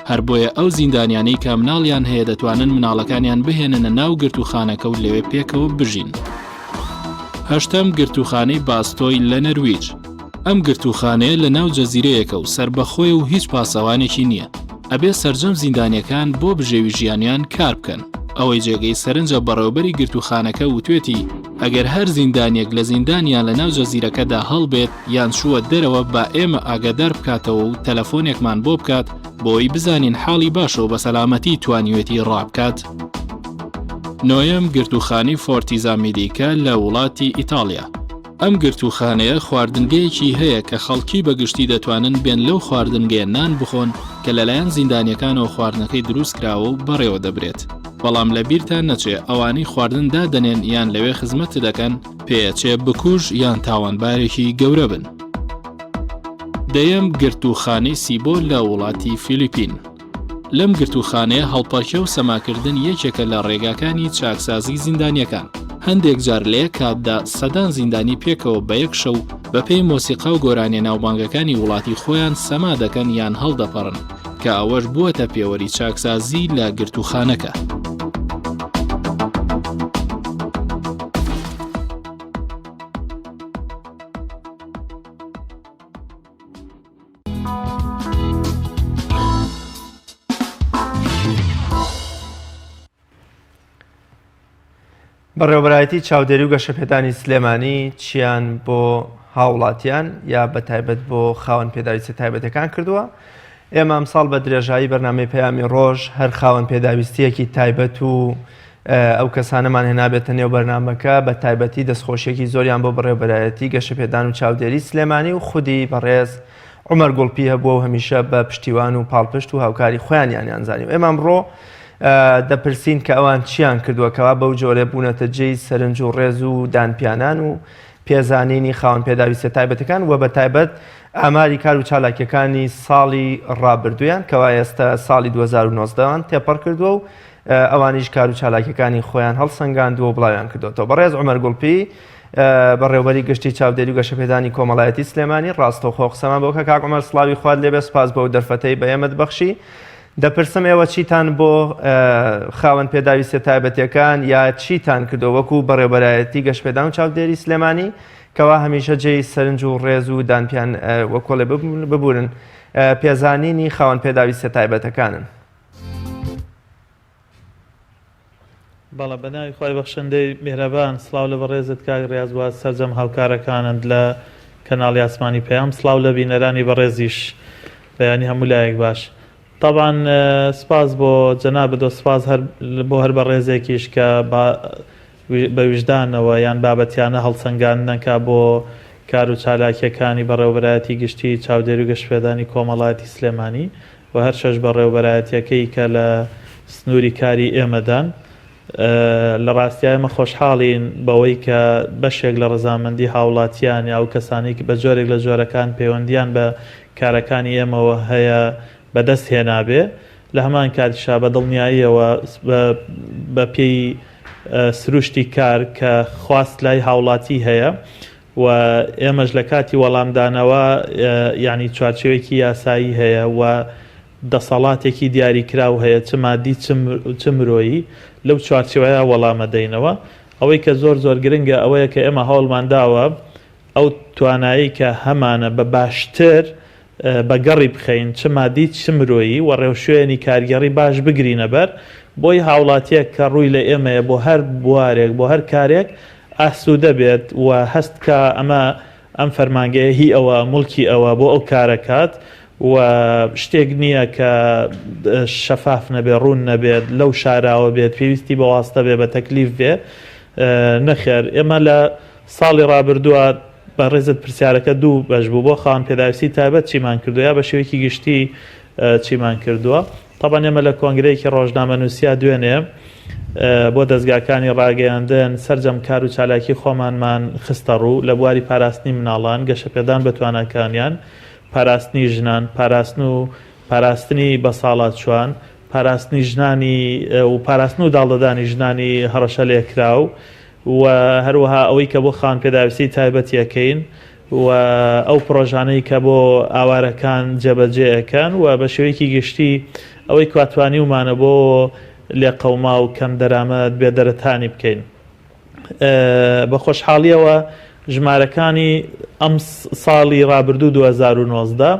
C: هەر بۆیە ئەو زیندانیانەی کە مناڵیان هەیە دەتوانن مناڵەکانیان بهێننە ناو گرتوخانەکە و لەوێ پێکەوە بژین. هەشتەم گرتوخانەی باستۆی لە نەرویج. ئەم گرتوخانەیە لە ناو جەزیرەیەکە و سربەخۆی و هیچ پاسەوانێکی نییە. ئەبێ سەرجەم زیندانیەکان بۆ بژێوی ژیانیان کار بکەن. ئەوەی جێگەی سەرنجە بەڕێوەبەری گرتوخانەکە وتوێتی ئەگەر هەر زیندانیەک لە زیندانیان لە ناو جەزیرەکەدا هەڵبێت یان چووە دەرەوە با ئێمە ئاگادار بکاتەوە و تەلەفۆنێکمان بۆ بکات بۆی بزانین حاڵی باشە و بە سەلامەتی توانیوێتی ڕابکات. نۆیەم گرتوخانی فۆرتیزا مێدیکا لە وڵاتی ئیتاڵیا. ئەم گرتوخانەیە خواردنگەیەکی هەیە کە خەڵکی بەگشتی دەتوانن بێن لەو خواردنگەیە نان بخۆن کە لەلایەن زیندانیەکانەوە خواردنەکەی دروست کراوە و بەڕێوە دەبرێت. بەڵام لە بیرتان نەچێ ئەوانەی خواردن دادەنێن یان لەوێ خزمەت دەکەن پێچێ بکوژ یان تاوانبارێکی گەورە بن. دەیەم گرتوخانەی سیبۆ لە وڵاتی فیلیپین. لەم گرتوخانەیە هەڵپەرکە و سەماکردن یەکێکە لە ڕێگاکانی چاکسازی زیندانیەکان. هەندێک جار لە یەک کاتدا سەدان زیندانی پێکەوە بە یەک شەو بەپێی مۆسیقا و گۆرانیە ناوبانگەکانی وڵاتی خۆیان سەما دەکەن یان هەڵدەپەڕن کە ئەوەش بووەتە پێوەری چاکسازی لە گرتوخانەکە.
A: بەڕێوەبەرایەتی چاودێری و گەشەپێدانی سلێمانی چیان بۆ هاوڵاتیان یا بە تایبەت بۆ خاوەن پێداویستە تایبەتەکان کردووە. ئێمە ئەمساڵ بە درێژایی بەرنامەی پەیامی ڕۆژ هەر خاوەن پێداویستیەکی تایبەت و ئەو کەسانەمان هێنابێتە نێو بەرنامەکە بە تایبەتی دەستخۆشیێکی زۆریان بۆ بەڕێوەبەرایەتی گەشەپێدان و چاودێری سلێمانی و خودی بەڕێز عومەر گوڵپی هەبووە و هەمیشە بە پشتیوان و پاڵپشت و هاوکاری خۆیانیان زانیوە. ئێمە ئەمڕۆ دەپرسین کە ئەوان چیان کردووەکەوە بەو جۆرە بوونەتە جێی سەرنج و ڕێز و دانپیانان و پێزانینی خاوەن پێداویستە تایبەتەکان و بە تایبەت ئاماری کار و چالاکیەکانی ساڵی ڕابردوویان کەوا ئێستا ساڵی 2019 تێپەڕ کردووە و ئەوانیش کار و چالاکیەکانی خۆیان هەڵسەنگاندووە و بڵاویان کردوەوە. بەڕێز عومەر گوڵپی بەڕێوەبەری گشتی چاودێری و گەشەپێدانی کۆمەڵایەتی سلێمانی ڕاستەوخۆ قسەمان بۆکە کاک عومەر سڵاوی خوارد لێبێ، سپاس بۆ دەرفەتەی بە ئێمەت بەخشی. دەپرسم ئێوە چیتان بۆ خاوەن پێداویستە تایبەتیەکان یا چیتان کردو وەکو بەڕێوەبەرایەتی گەشەپێدان و چاودێری سلێمانی کەوا هەمیشە جێی سەرنج و ڕێز و دانپیان وەکۆڵێ ببورن پێزانینی خاوەن پێداویستە تایبەتەکانن.
E: بەڵە بەناوی خۆی بەخشندەی میهرەبان، سڵاو لە بەڕێزت کاک ڕیاضواز سەرجەم هاوکارەکانت لە کەناڵی ئاسمانی پەیام، سڵاو لە بینەرانی بەڕێزیش بەیانی هەموو لایەک باش. طبعاً سپاس بۆ جەنابەت و سپاس بۆ هەر بەڕێزێکیش کە بە وجدانەوە یان بابەتیانە هەڵسەنگاندنەکە بۆ کار و چالاکیەکانی بەڕێوەبەرایەتی گشتی چاودێری و گەشەپێدانی کۆمەڵایەتی سلێمانی و هەر شەش بەڕێوەبەرایەتیەکەی کە لە سنووری کاری ئێمەدان. لە ڕاستیە ئێمە خۆشحاڵین بەوەی کە بەشێک لە ڕەزامەندی هاوڵاتیان یا ئەو کەسانی کە بە جۆرێک لە جۆرەکان پەیوەندیان بە کارەکانی ئێمەوە هەیە بەدەست هێنابێ. لە هەمان کاتیشا بە دڵنیاییەوە بە پێی سروشتی کار کە خواست لای هاوڵاتی هەیە و ئێمەش لە کاتی وەڵامدانەوە یعنی چوارچێوێکی یاسایی هەیە و دەسەڵاتێکی دیاریکراو هەیە چ مادی چ مرۆیی لەو چوارچێوەیە وەڵامە دەینەوە. ئەوەی کە زۆر گرنگە ئەوەیە کە ئێمە هەوڵمانداوە ئەو توانایی کە هەمانە بە باشتر بەگەڕی بخەین چ مادی چ مرۆیی و ڕێوشوێنی کارگەڕی باش بگرینە بەر بۆی هاوڵاتیەک کە ڕووی لە ئێمەیە بۆ هەر بوارێک بۆ هەر کارێک ئاسوودە بێت و هەست کە ئەمە ئەم فەرمانگەیە هی ئەوە مڵکی ئەوە بۆ ئەو کارەکات و شتێک نییە کە شەفاف نەبێت ڕوون نەبێت لەو شاراوە بێت پێویستی بەواستە بێ بە تەکلیف بێ نەخێر. ئێمە لە ساڵی ڕابردووە بە ڕێزت پرسیارەکە دوو بەش بوو بۆ خاوەن پێداویستی تایبەت چیمان کردووە یا بە شێوەیەکی گشتی چیمان کردووە. طبعاً ئێمە لە کۆنگرەیەکی ڕۆژنامەنووسیا دوێنێ بۆ دەستگاکانی ڕاگەیاندن سەرجەم کار و چالاکی خۆمانمان خستە ڕوو لە بواری پاراستنی مناڵان گەشەپێدان بە تواناکانیان، پاراستنی ژنان، پاراستنی بە ساڵات چوان، پاراستنی ژنانی و پاراستن و داڵدەدانی ژنانی هەڕەشە لێکراو و هەروەها ئەوەی کە بۆ خاوەن پێداویستی تایبەتیەکەین و ئەو پرۆژانەی کە بۆ ئاوارەکان جێبەجێەکەن و بە شێوەیەکی گشتی ئەوەی کواتوانی ومانە بۆ لێقەوما و کەم دەرامەت بێدەرەتانی بکەین. بە خۆشحاڵیەوە ژمارەکانی ئەم ساڵی ڕابردوو 2019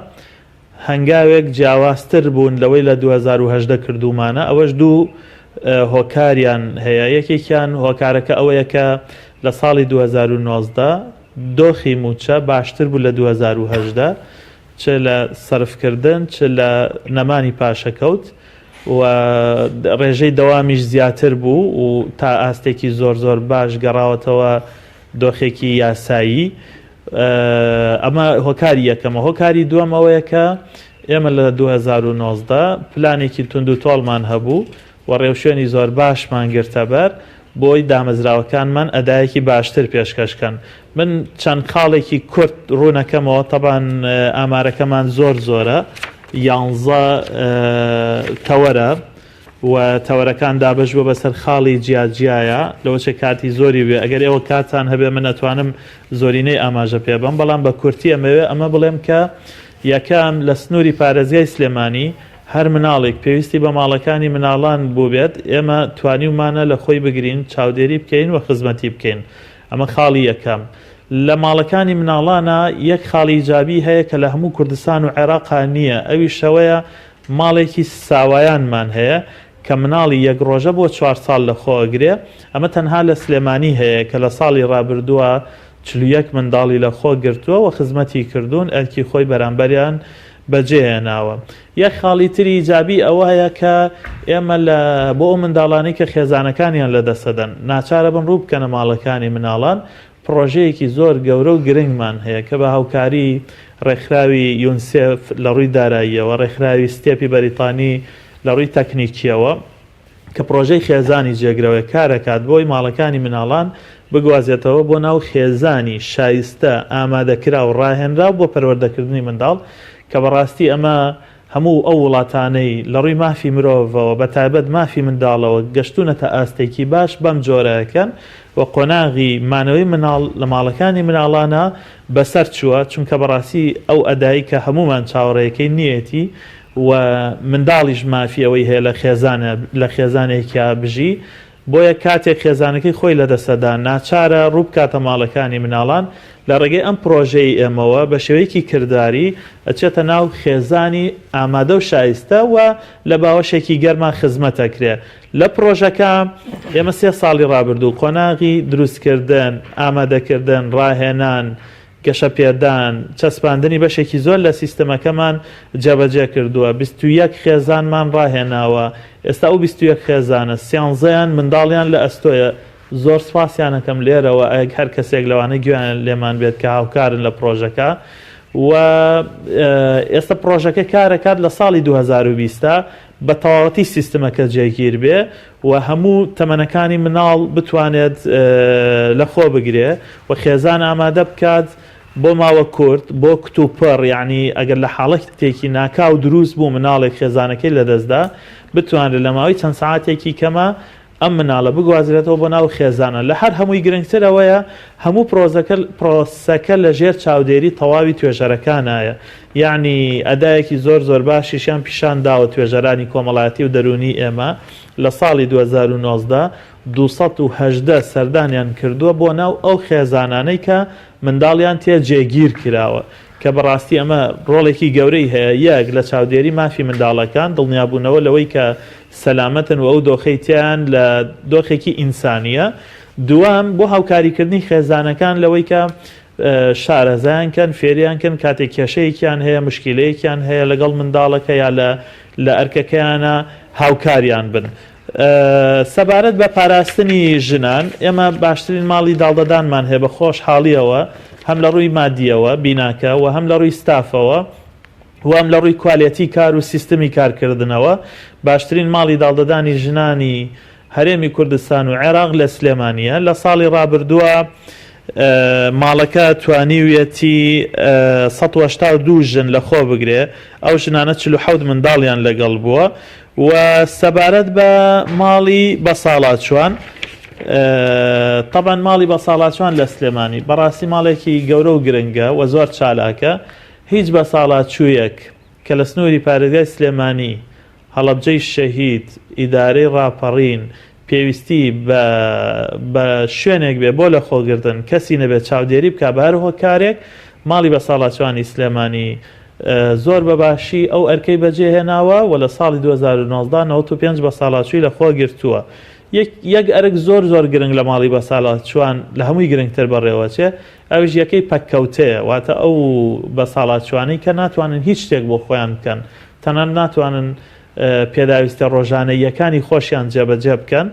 E: هەنگاوێک جیاوازتر بوون لەوەی لە 2010 کردومانە. ئەوەش دوو هۆکاریان هەیە. یەکێکیان هۆکارەکە ئەوەیە کە لە ساڵی 2019 دۆخی موچە باشتر بوو لە 2010 چ لە سەرفکردن چ لە نەمانی پاشەکەوت و ڕێژەی دەوامیش زیاتر بوو و تا ئاستێکی زۆر باش گەڕاوەتەوە دۆخێکی یاسایی. ئەمە هۆکاری یەکەمە. هۆکاری دووەمەوەیە کە ئێمە لە 2019 پلانێکی تونند و تۆڵمان هەبوو و ڕێوشێنی زۆر باشمان گرتە بەر بۆی دامەزراوەکانمان ئەدایەکی باشتر پێشکەشکەن. من چەند خاڵێکی کورت ڕوونەکەمەوە تەبان ئامارەکەمان زۆرە 11 تەوەرە و تەوەرەکان دابش بۆ بەسەر خاڵی جیاجیایە لەوەچە کاتی زۆری بێ. ئەگەر ئێوە کاتان هەبێ من ئەتوانم زۆرینەی ئاماژە پێ بم، بەڵام بە کورتی ئەمە بڵێم کە یەکەم لە سنووری پارێزگای سلێمانی هەر مناڵێک پێویستی بە ماڵەکانی مناڵان بوو بێت ئێمە توانیومانە لە خۆی بگرین چاودێری بکەین و خزمەتی بکەین. ئەمە خاڵی یەکەم. لە ماڵەکانی مناڵانە یەک خاڵی ئیجابی هەیە کە لە هەموو کوردستان و عێراقا نییە، ئەوی شەوەیە ماڵێکی ساوایانمان هەیە کە مناڵی یەک ڕۆژە بۆ 4 ساڵ لە خۆگرێ ئەمە تەنها لە سلێمانی هەیە کە لە ساڵی ڕابردووە 41 منداڵی لە خۆ گرتووە و خزمەتی کردوون ئەرکی خۆی بەرامبەریان بەجێهێناوە. یەک خاڵی تری جابی ئەوە هەیە کە ئێمە بۆ ئەو منداڵانی کە خێزانەکانیان لەدەسەدەن ناچارە بن ڕوو بکەنە ماڵەکانی مناڵان پرۆژەیەکی زۆر گەورە و گرنگمان هەیە کە بە هاوکاری ڕێکخراوی یونسێف لە ڕووی داراییەوە ڕێکخراوی ستێپی بەریتانی لە ڕووی تەکنیکیەوە کە پرۆژەی خێزانی جێگرەوەی کارەکات بۆی ماڵەکانی مناڵان بگوازێتەوە بۆ ناو خێزانی شایستە ئامادەکرا و ڕاهێنرا بۆ پەروەردەکردنی منداڵ کە بەڕاستی ئەمە هەموو ئەو وڵاتانەی لە ڕووی مافی مرۆڤەوە بە تایبەت مافی منداڵەوە گەشتونەتە ئاستێکی باش بەم جۆرەکەن و قۆناغی مانەوەی مناڵ لە ماڵەکانی مناڵانە بەسەر چووە چونکە بەڕاستی ئەو ئەدایی کە هەمومان چاوەڕێیەکەی نیەتی و منداڵیش مافی ئەوەی هەیە لە خێزانێکیا بژی بۆیە کاتێک خێزانەکەی خۆی لەدەسەدا ناچارە ڕوو بکاتە ماڵەکانی مناڵان لە ڕێگەی ئەم پرۆژەی ئێمەوە بە شێوەیەکی کردداری ئەچێتە ناو خێزانی ئامادە و شایستە و لە باوەشێکی گەرمان خزمەتەکرێ لە پرۆژەکە ئێمە 3 ساڵی ڕابردوو قۆناغی دروستکردن ئامادەکردن ڕاهێنان گەشە پێدان چەسپاندنی بەشێکی زۆر لە سیستەمەکەمان جێبەجێ کردووە 21 خێزانمان ڕاهێناوە ئێستا ئەو 21 خێزانە 13یان منداڵیان لە ئەستۆیە زۆر سپاسیانەکەم لێرەوە هەر کەسێک لەوانە گویان لێمان بێت کە هاوکارن لە پرۆژەکە و ئێستا پرۆژەکە کارەکات لە ساڵی 2020 بە تەواوەتی سیستەمەکە جێگیر بێ و هەموو تەمەنەکانی مناڵ بتوانێت لە خۆ بگرێ و خێزان ئامادە بکات بۆ ماوە کورت بۆ کتوپەڕ یعنی ئەگەر لە حاڵەتێکی ناکاو دروست بوو مناڵێک خێزانەکەی لەدەستدا بتوانێت لە ماوەی چەند ساعاتێکی کەمە ئەم مناڵە بگوازرێتەوە بۆ ناو خێزانە لە هەر هەمووی گرنگترەوەیە هەموو پرۆسەکە لە ژێر چاودێری تەواوی توێژەرەکانایە یعنی ئەدایەکی زۆر باشیشیان پیشان داوە توێژەرانی کۆمەڵایەتی و دەرونی ئێمە لە ساڵی 2019 218 سەردانیان کردووە بۆ ناو ئەو خێزانانەی کە منداڵیان تێ جێگیر کراوە کە بەڕاستی ئەمە ڕۆڵێکی گەورەی هەیە یەک لە چاودێری مافی منداڵەکان دڵنیابوونەوە لەوەی کە سەلامەتن و ئەو دۆخەیتیان لە دۆخێکی ئینسانیە دوام بۆ هاوکاریکردنی خێزانەکان لەوەی کە شارەزایانکەن فێریانکەن کاتێک کێشەیەکیان هەیە مشکلەیەکیان هەیە لەگەڵ منداڵەکە یا لە ئەرکەکەیانە هاوکاریان بن سەبارەت بە پاراستنی ژنان ئێمە باشترین ماڵی داڵدەدانمان هەیە بە خۆشحاڵیەوە هەم لە ڕووی مادیەوە بیناکە و هەم لە ڕووی ستافەوە وام لە ڕووی کوالیەتی کار و سیستمی کارکردنەوە باشترین ماڵی داڵدەدانی ژنانی هەرێمی کوردستان و عێراق لە سلێمانیە لە ساڵی ڕابردووە ماڵەکە توانیویەتی 182 ژن لە خۆ بگرێ ئەو ژنانە 47 منداڵیان لەگەڵ بووە و سەبارەت بە ماڵی بەساڵاتچوان طبعا ماڵی بەساڵاتچوان لە سلێمانی بەڕاستی ماڵێکی گەورە و گرنگە و زۆر چالاکە هیچ بەساڵاتچوویەک کە لە سنووری پارێزگای سلێمانی هەڵەبجەی شەهید ئیدارەی ڕاپەڕین پێویستی بە شوێنێک بێ بۆ لە خۆگرتن کەسی نەبێت چاودێری بکە بە هەر هۆکارێک ماڵی بەساڵاتچوانی سلێمانی زۆر بەباشی ئەو ئەرکەی بەجێهێناوە و لە ساڵی 2019 95 بەساڵاتچووی لە خۆ گرتووە یەک ئەرک زۆر گرنگ لە ماڵی بەساڵاتچوان لە هەمووی گرنگتر بەڕێوەچێ ئەوش یەکەی پەککەوتەیە واتە ئەو بەساڵاتچوانەی کە ناتوانن هیچ شتێک بۆ خۆیان بکەن تەنان ناتوانن پێداویستە ڕۆژانەیەکانی خۆشیان جێبەجێ بکەن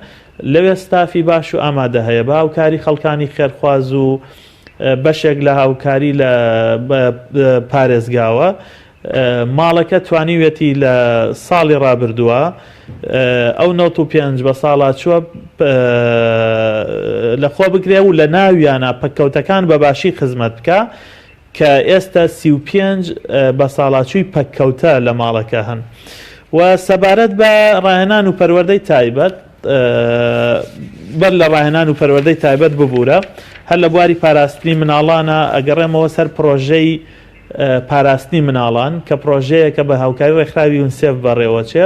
E: لەوێ ستافی باش و ئامادە هەیە بە هاوکاری خەڵکانی خێرخواز و بەشێک لە هاوکاری لە پارێزگاوە ماڵەکە توانیوێتی لە ساڵی ڕابردووە ئەو 95 بە ساڵاتچووە لە خۆ بگرێ و لە ناویانە پەککەوتەکان بەباشی خزمەت بکە کە ئێستا 35 بە ساڵاتچووی پەککەوتە لە ماڵەکە هەن و سەبارەت بە ڕاهێنان و پەروەردەی تایبەت بەر لە ڕاهێنان و پەروەردەی تایبەت ببوورە هەر لە بواری پاراستنی مناڵانە ئەگەڕێمەوە سەر پرۆژەی پاراستنی مناڵان کە پرۆژەیەکە بە هاوکاری ڕێکخراوی یونسێف بەڕێوەچێ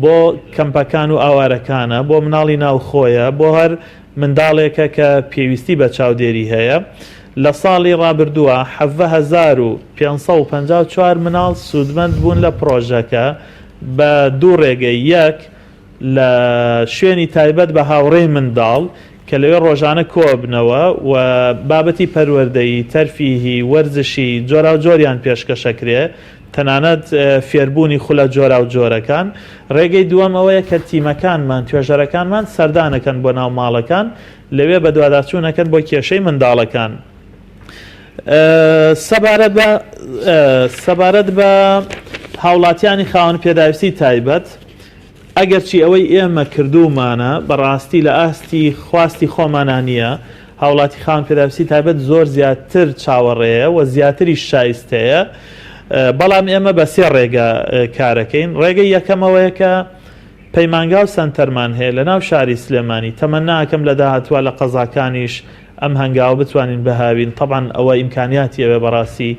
E: بۆ کەمپەکان و ئاوارەکانە بۆ مناڵی ناوخۆیە بۆ هەر منداڵێکە کە پێویستی بە چاودێری هەیە لە ساڵی ڕابردووە 7554 مناڵ سوودمەند بوون لە پرۆژەکە بە دوو ڕێگەی یەک لە شوێنی تایبەت بە هاوڕێی منداڵ کە لەوێ ڕۆژانە کۆبنەوە و بابەتی پەروەردەیی تەرفیهی وەرزشی جۆرا و جۆریان پێشکەشەکرێ تەنانەت فێربوونی خولە جۆرا و جۆرەکان. ڕێگەی دووەم ئەوەیە کە تیمەکانمان توێژەرەکانمان سەردانەکەن بۆ ناو ماڵەکان لەوێ بە دوواداچوونەکەن بۆ کێشەی منداڵەکان. سەبارەت بە هاوڵاتیانی خاوەن پێداویستی تایبەت ئەگەرچی ئەوەی ئێمە کردومانە بەڕاستی لە ئاستی خواستی خۆمانانیە هاوڵاتی خاوەن پێداویستی تایبەت زۆر زیاتر چاوەڕێیە و زیاتری شایستەیە، بەڵام ئێمە بە سێ ڕێگە کارەکەین. ڕێگەی یەکەمەوەیە کە پەیمانگا و سەنتەرمان هەیە لە ناو شاری سلێمانی، تەمەناکەم لە داهاتوە لە قەزاکانیش ئەم هەنگاوە بتوانین بەهاوین. طبعاً ئەوە ئیمکانیاتیەوە بەڕاستی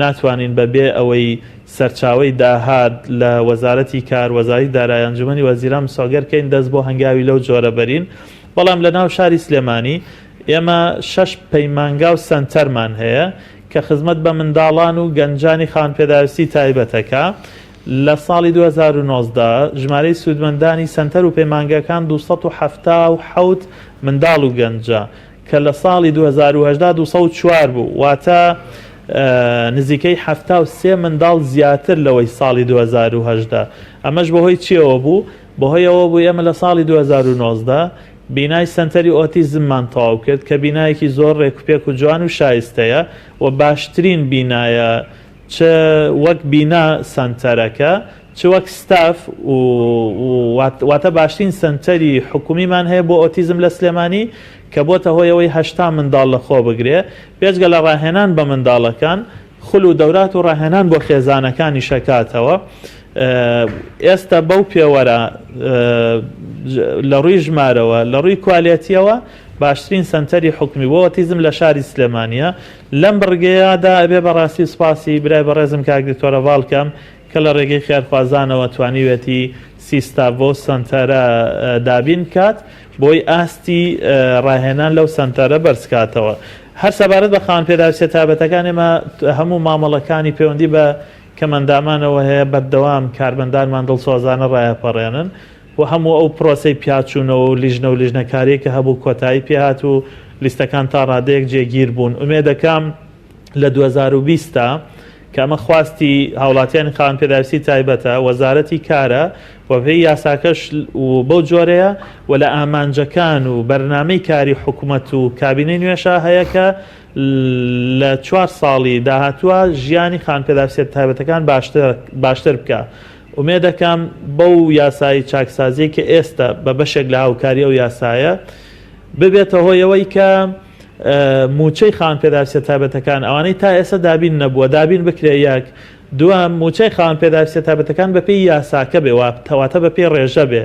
E: ناتوانین بەبێ ئەوەی سەرچاوی داهات لە وەزارەتی کار وەزارەتی دارایی ئەنجومەنی وەزیران مسۆگەرکەین دەست بۆ هەنگاوی لەو جۆرە بەرین. بەڵام لە ناو شاری سلێمانی ئێمە 6 پەیمانگا و سەنتەرمان هەیە کە خزمەت بە منداڵان و گەنجانی خاوەن پێداویستی تایبەتەکە. لە ساڵی 2019 ژمارەی سوودمەندانی سەنتەر و پەیمانگەکان 277 منداڵ و گەنجە کە لە ساڵی 2018 204 بوو، واتە نزیکەی 73 منداڵ زیاتر لەوەی ساڵی 2018. ئەمەش بەهۆی چیەوە بوو؟ بەهۆی ئەوە بوو ئێمە لە ساڵی 2019 بینای سنتەری ئۆتیزممان تەواو کرد کە بینایەکی زۆر ڕێکوپێک و جوان و شایستەیە و باشترین بینایە چ وەک بینا سنتەرەکە چ وەک ستاف واتە باشترین سنتەری حکومیمان هەیە بۆ ئۆتیزم لە سلێمانی کە بۆتە هۆیەوەی 80 منداڵ لە خۆ بگرێ. پێشگە لە ڕاهێنان بە منداڵەکان خول و دەورات و ڕاهێنان بۆ خێزانەکانی شەکاتەوە. ئێستا بەو پێوەرە لە ڕووی ژمارەوە لە ڕووی کوالیەتیەوە باشترین سنتەری حکومی بۆ ئۆتیزم لە شاری سلێمانیە. لەم بڕگەیەدا ئەبێ بەڕاستی سوپاسی برای بەڕێزم کاک دکتۆرە باڵکەم کە لە ڕێگەی خێرخوازانەوە توانیوێتی سیستا بۆ سنتەرە دابین کات بۆی ئاستی ڕاهێنان لەو سنتەرە بەرزکاتەوە. هەر سەبارەت بە خاوەن پێداویستی تایبەتەکان ئێمە هەموو مامەڵەکانی پەیوەندی بە کەمەندامانەوە هەیە بەردەوام کاربەندانمان دڵسۆزانە ڕایەپەڕێنن و هەموو ئەو پرۆسەی پیاچوونەوە و لیژنە و لیژنەکاری کە هەبوو کۆتایی پێهات و لیستەکان تا ڕادەیەک جێگیر بوون. ئومێدەکەم لە 2020 کە ئەمە خواستی هاوڵاتیانی خاوەن پێداویستی تایبەتە وەزارەتی کارە و پێی یاساکەش و بەو جۆرەیە و لە ئامانجەکان و بەرنامەی کاری حکوومەت و کابینەی نوێشە هەیە کە لە 4 ساڵی داهاتووە ژیانی خاوەن پێداویستی تایبەتەکان باشتر بکە. ئومێدەکەم بەو یاسایی چاکسازی کە ئێستا بە بەشێک لە هاوکاری ئەو یاسایە ببێتە هۆیەوەی کە موچەی خاوەن پێداویستی تایبەتەکان ئەوانەی تا ئێستا دابین نەبووە دابین بکرێ یەک. دووەم موچەی خاوەن پێداویستی تایبەتەکان بە پێی یاساکە بێ واتە بە پێی ڕێژە بێ.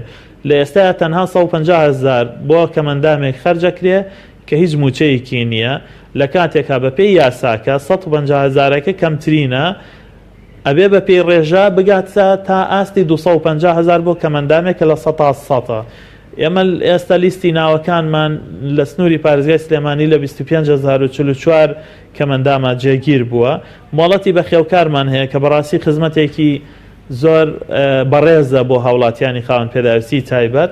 E: لە ئێستا تەنها 150,000 بۆ کەمەندامێک خەرجەکرێ کە هیچ موچەیەکی نییە. لە کاتێکا بە پێی یاساکە 150,000ەکە کەمترینە ئەبێ بە پێی ڕێژە بگاتە تا ئاستی 250,000 بۆ کەمەندامێکە لە 100. ئێمە ئێستا لیستی ناوەکانمان لە سنووری پارێزگای سلێمانی لە 25,044 کەمەندامە جێگیر بووە. مۆڵەتی بەخێوکارمان هەیە کە بەڕاستی خزمەتێکی زۆر بەڕێزە بۆ هاوڵاتیانی خاوەن پێداویستی تایبەت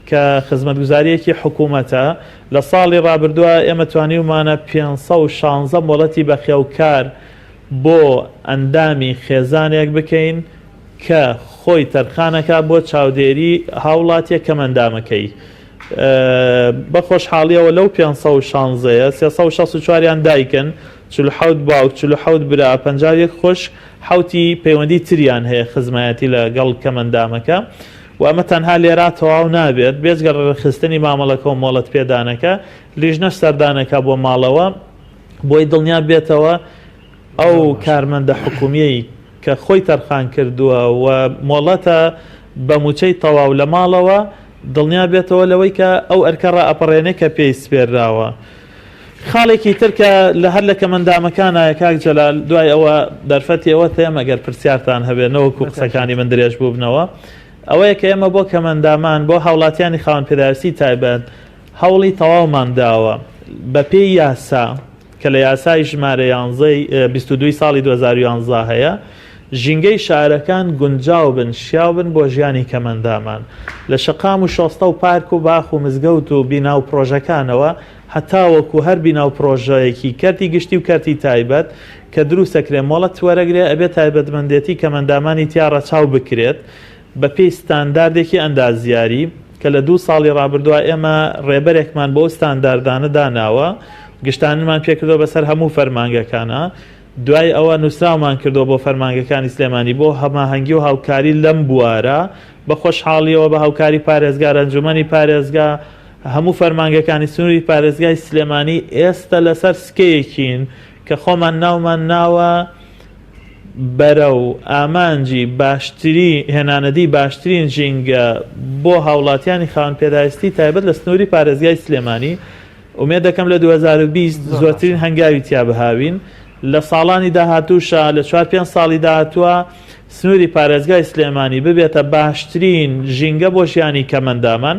E: کە خزمەتگوزاریەکی حکوومەتە. لە ساڵی ڕابردووە ئێمە توانیومانە 516 مۆڵەتی بەخێوکار بۆ ئەندامی خێزانێک بکەین کە خۆی تەرخانەکە بۆ چاودێری هاوڵاتیە کەمەندامەکەی. بە خۆشحاڵیەوە لەو 516ەیە 364یان دایکن 47 باوک 47 برا 51 خۆش حوتی پەیوەندی تریان هەیە خزمەتی لەگەڵ کەمەندامەکە و ئەمە تەنها لێرا تەواو نابێت بێجگە ڕێخستنی مامەڵەکە و مۆڵەت پێدانەکە لیژنەش سەردانەکە بۆ ماڵەوە بۆی دڵنیا بێتەوە ئەو کارمەندە حکومیەی کە خۆی تەرخان کردووە و مۆڵەتە بە موچەی تەواو لە ماڵەوە دڵنیا بێتەوە لەوەی کە ئەو ئەرکە ڕائەپەڕێنێ کە پێی سپێرراوە. خاڵێکی ترکە لە هەر لە کەمەندامەکانە کاک جەلال دوای ئەوە دەرفەتی ئەوە تێمە ئەگەر پرسیارتان هەبێنەوە و قسەکانی من درێژ بوو بنەوە ئەوەیە کە ئێمە بۆ کەمەندامان بۆ هاوڵاتیانی خاوەن پێداویستی تایبەت هەوڵی تەواومان داوە بە پێی یاسا کە لە یاسای ژمارە 22 ساڵی 2011 هەیە ژینگەی شارەکان گونجاو بن شیاو بن بۆ ژیانی کەمەندامان لە شەقام و شۆستە و پارک و باخ و مزگەوت و بینا و پرۆژەکانەوە هەتاوەکو هەر بینا و پرۆژەیەکی کەرتی گشتی و کەرتی تایبەت کە دروستەکرێ مۆڵەت وەرەگرێ ئەبێت تایبەتمەندێتی کەمەندامانی تیا ڕەچاو بکرێت بە پێی ستانداردێکی ئەندازیاری کە لە 2 ساڵی ڕابردووە ئێمە ڕێبەرێکمان بۆ ستانداردانە داناوە گشتانمان پێکردەوە بەسەر هەموو فەرمانگەکانە دوای ئەوە نووسراومان کردو بۆ فەرمانگەکانی سلێمانی بۆ هەماهەنگی و هاوکاری لەم بوارە بە خۆشحاڵیەوە بە هاوکاری پارێزگار ئەنجومەنی پارێزگا هەموو فەرمانگەکانی سنووری پارێزگای سلێمانی ئێستا لەسەر سکەیەکین کە خۆمان ناومان ناوە بەرە و ئامانجی باشتری هێنانەدی باشترین ژینگە بۆ هاوڵاتیانی خاوەن پێداویستی تایبەت لە سنووری پارێزگای سلێمانی ومێد دەکەم لە 2020 زۆرترین هەنگاوی تیا بهاوین لە ساڵانی داهاتووشە لە 4-5 ساڵی داهاتووە سنووری پارێزگای سلێمانی ببێتە باشترین ژینگە بۆ ژیانی کەمەندامان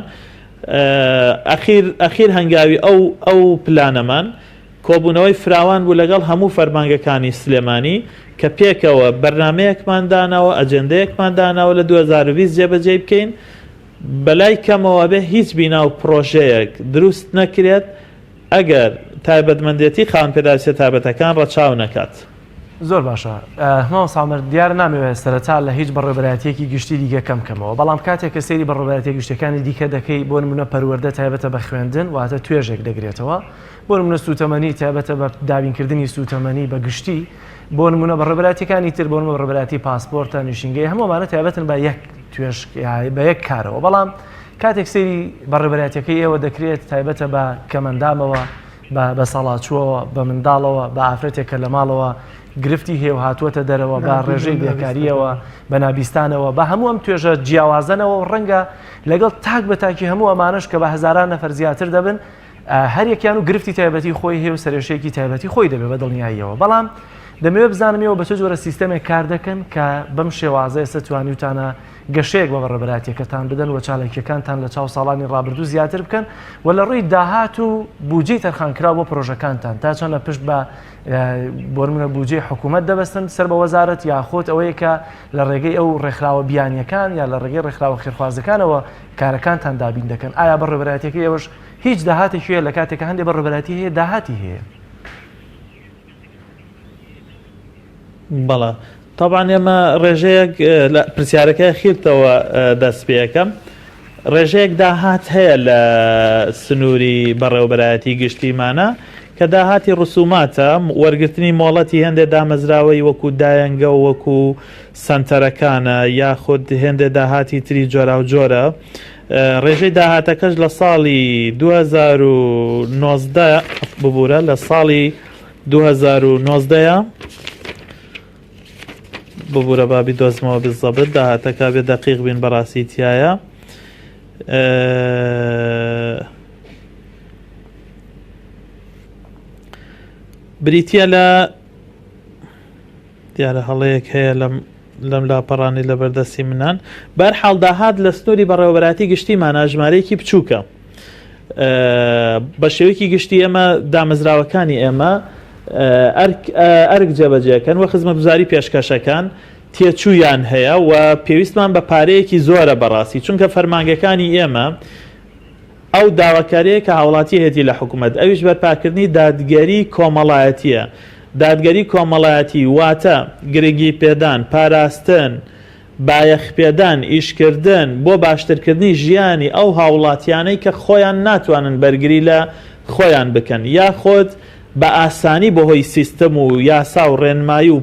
E: ئەخیر هەنگاوی ئەو پلانەمان کۆبوونەوەی فراوان بوو لەگەڵ هەموو فەرمانگەکانی سلێمانی کە پێکەوە بەرنمەیەکمان داناوە ئەجەندەیەکمان داناوە لە 2020 جێبەجێ بکەین بەلای کەمەوە بێ هیچ بینا و پرۆژەیەک دروست نەکرێت ئەگەر تایبەتمەندێتی خاوەن پێداویستیە تایبەتەکان ڕەچاو نەکات.
B: زۆر باشە ماوە سامر دیار نامەوێت سەرەتا لە هیچ بەڕێبەرایەتێکی گشتی دیگە کەمکەمەوە بەڵام کاتێک کە سەیری بەڕێبەرایەتی گشتەکانی دیکە دەکەی بۆ نمونە پەروەردە تایبەتە بە خوێندن واتە توێژێک دەگرێتەوە بۆ نمونە سوتەمەنی تایبەتە بە دابینکردنی سوتەمەنی بە گشتی بۆ نمونە بەڕێبەرایەتەکانی تر بۆ نمونە بەڕێبەرایەتی پاسپۆرتە نشینگەی هەموومانە تایبەتن بە یەک توێژ بە یەک کارەوە بەڵام کاتێک سەیری بەڕێبەرایەتەکەی ئێوە دەکرێت تایبەتە بە کەمەندامەوە بە سەڵاتچووەوە بە منداڵەوە بە ئافرەتێکە لە ماڵەوە گرفتی هێو هاتووەتە دەرەوە بە ڕێژەی بێکاریەوە بە نابیستانەوە بە هەموو ئەم توێژە جیاوازنەوە و ڕەنگە لەگەڵ تاک بە تاکی هەموو ئەمانش کە بە هەزاران نەفەر زیاتر دەبن هەریەکیان و گرفتی تایبەتی خۆی هەیە و سەرێشەیەکی تایبەتی خۆی دەبێت بە دڵنیاییەوە بەڵام دەمەوێت بزانمەوە بە چه جۆرە سیستەمێک کار دەکەن کە بەم شێوازە ئێستا توانیوتانە گەشەیەک بە بەڕێبەرایەتەکەتان بدەن و چالاکیەکانتان لە چاو ساڵانی ڕابردوو زیاتر بکەن و لە ڕووی داهات و بودجەی تەرخانکرا بۆ پرۆژەکانتان تا چۆن لە پشت بە بۆ نمونە بودجەی حکوومەت دەبەستن سەر بە وەزارەت یاخۆت ئەوەیە کە لە ڕێگەی ئەو ڕێکخراوە بیانیەکان یا لە ڕێگەی ڕێکخراوە خێرخوازەکانەوە کارەکانتان دابین دەکەن ئایا بەڕێبەرایەتەکە ئێوەش هیچ داهاتێکی هەیە لە کاتێکە هەندێک بەڕێبەرایەتی هەیە داهاتی هەیە؟
E: بەڵێ طبعاً ئێمە ڕێژەیەک لە پرسیارەکە خیرتەوە دەست پێەکەم ڕێژەیەک داهات هەیە لە سنووری بەڕێوەبەرایەتی گشتیمانە کە داهاتی ڕسوماتە وەرگرتنی مۆڵەتی هەندێک دامەزراوەی وەکو دایەنگە و وەکو سنتەرەکانە یاخود هێندێک داهاتی تری جۆرا و جۆرە ڕێژەی داهاتەکەش لە ساڵی 2019 ببوورە لە ساڵی 2019 ببوورە بابی دۆزمەوە بزەبت داهاتەکە بێ دەقیق بین بەڕاستی تایە بریتە لە دیارە هەڵەیەک هەیە لەم لاپەڕانی لە بەردەستی منان بەرحاڵ داهات لە سنووری بەڕێوەبەرایەتی گشتیمانە ژمارەیەکی بچووکە بە شێوەیەکی گشتی ئێمە دامەزراوەکانی ئێمە ئەرک جێبەجێکەن و خزمەتگوزاری پێشکەشەکان تێچوویان هەیە و پێویستمان بە پارەیەکی زۆرە بەڕاستی چونکە فەرمانگەکانی ئێمە ئەو داواکاریەیە کە هاوڵاتی هێتی لە حکوومەت ئەویش بەرپاکردنی دادگەری کۆمەڵایەتیە دادگەری کۆمەڵایەتی واتە گرنگی پێدان پاراستن بایەخ پێدان ئیشکردن بۆ باشترکردنی ژیانی ئەو هاوڵاتیانەی کە خۆیان ناتوانن بەرگری لە خۆیان بکەن یاخۆت بە ئاسانی بەهۆی سیستەم و یاسا و ڕێنمایی و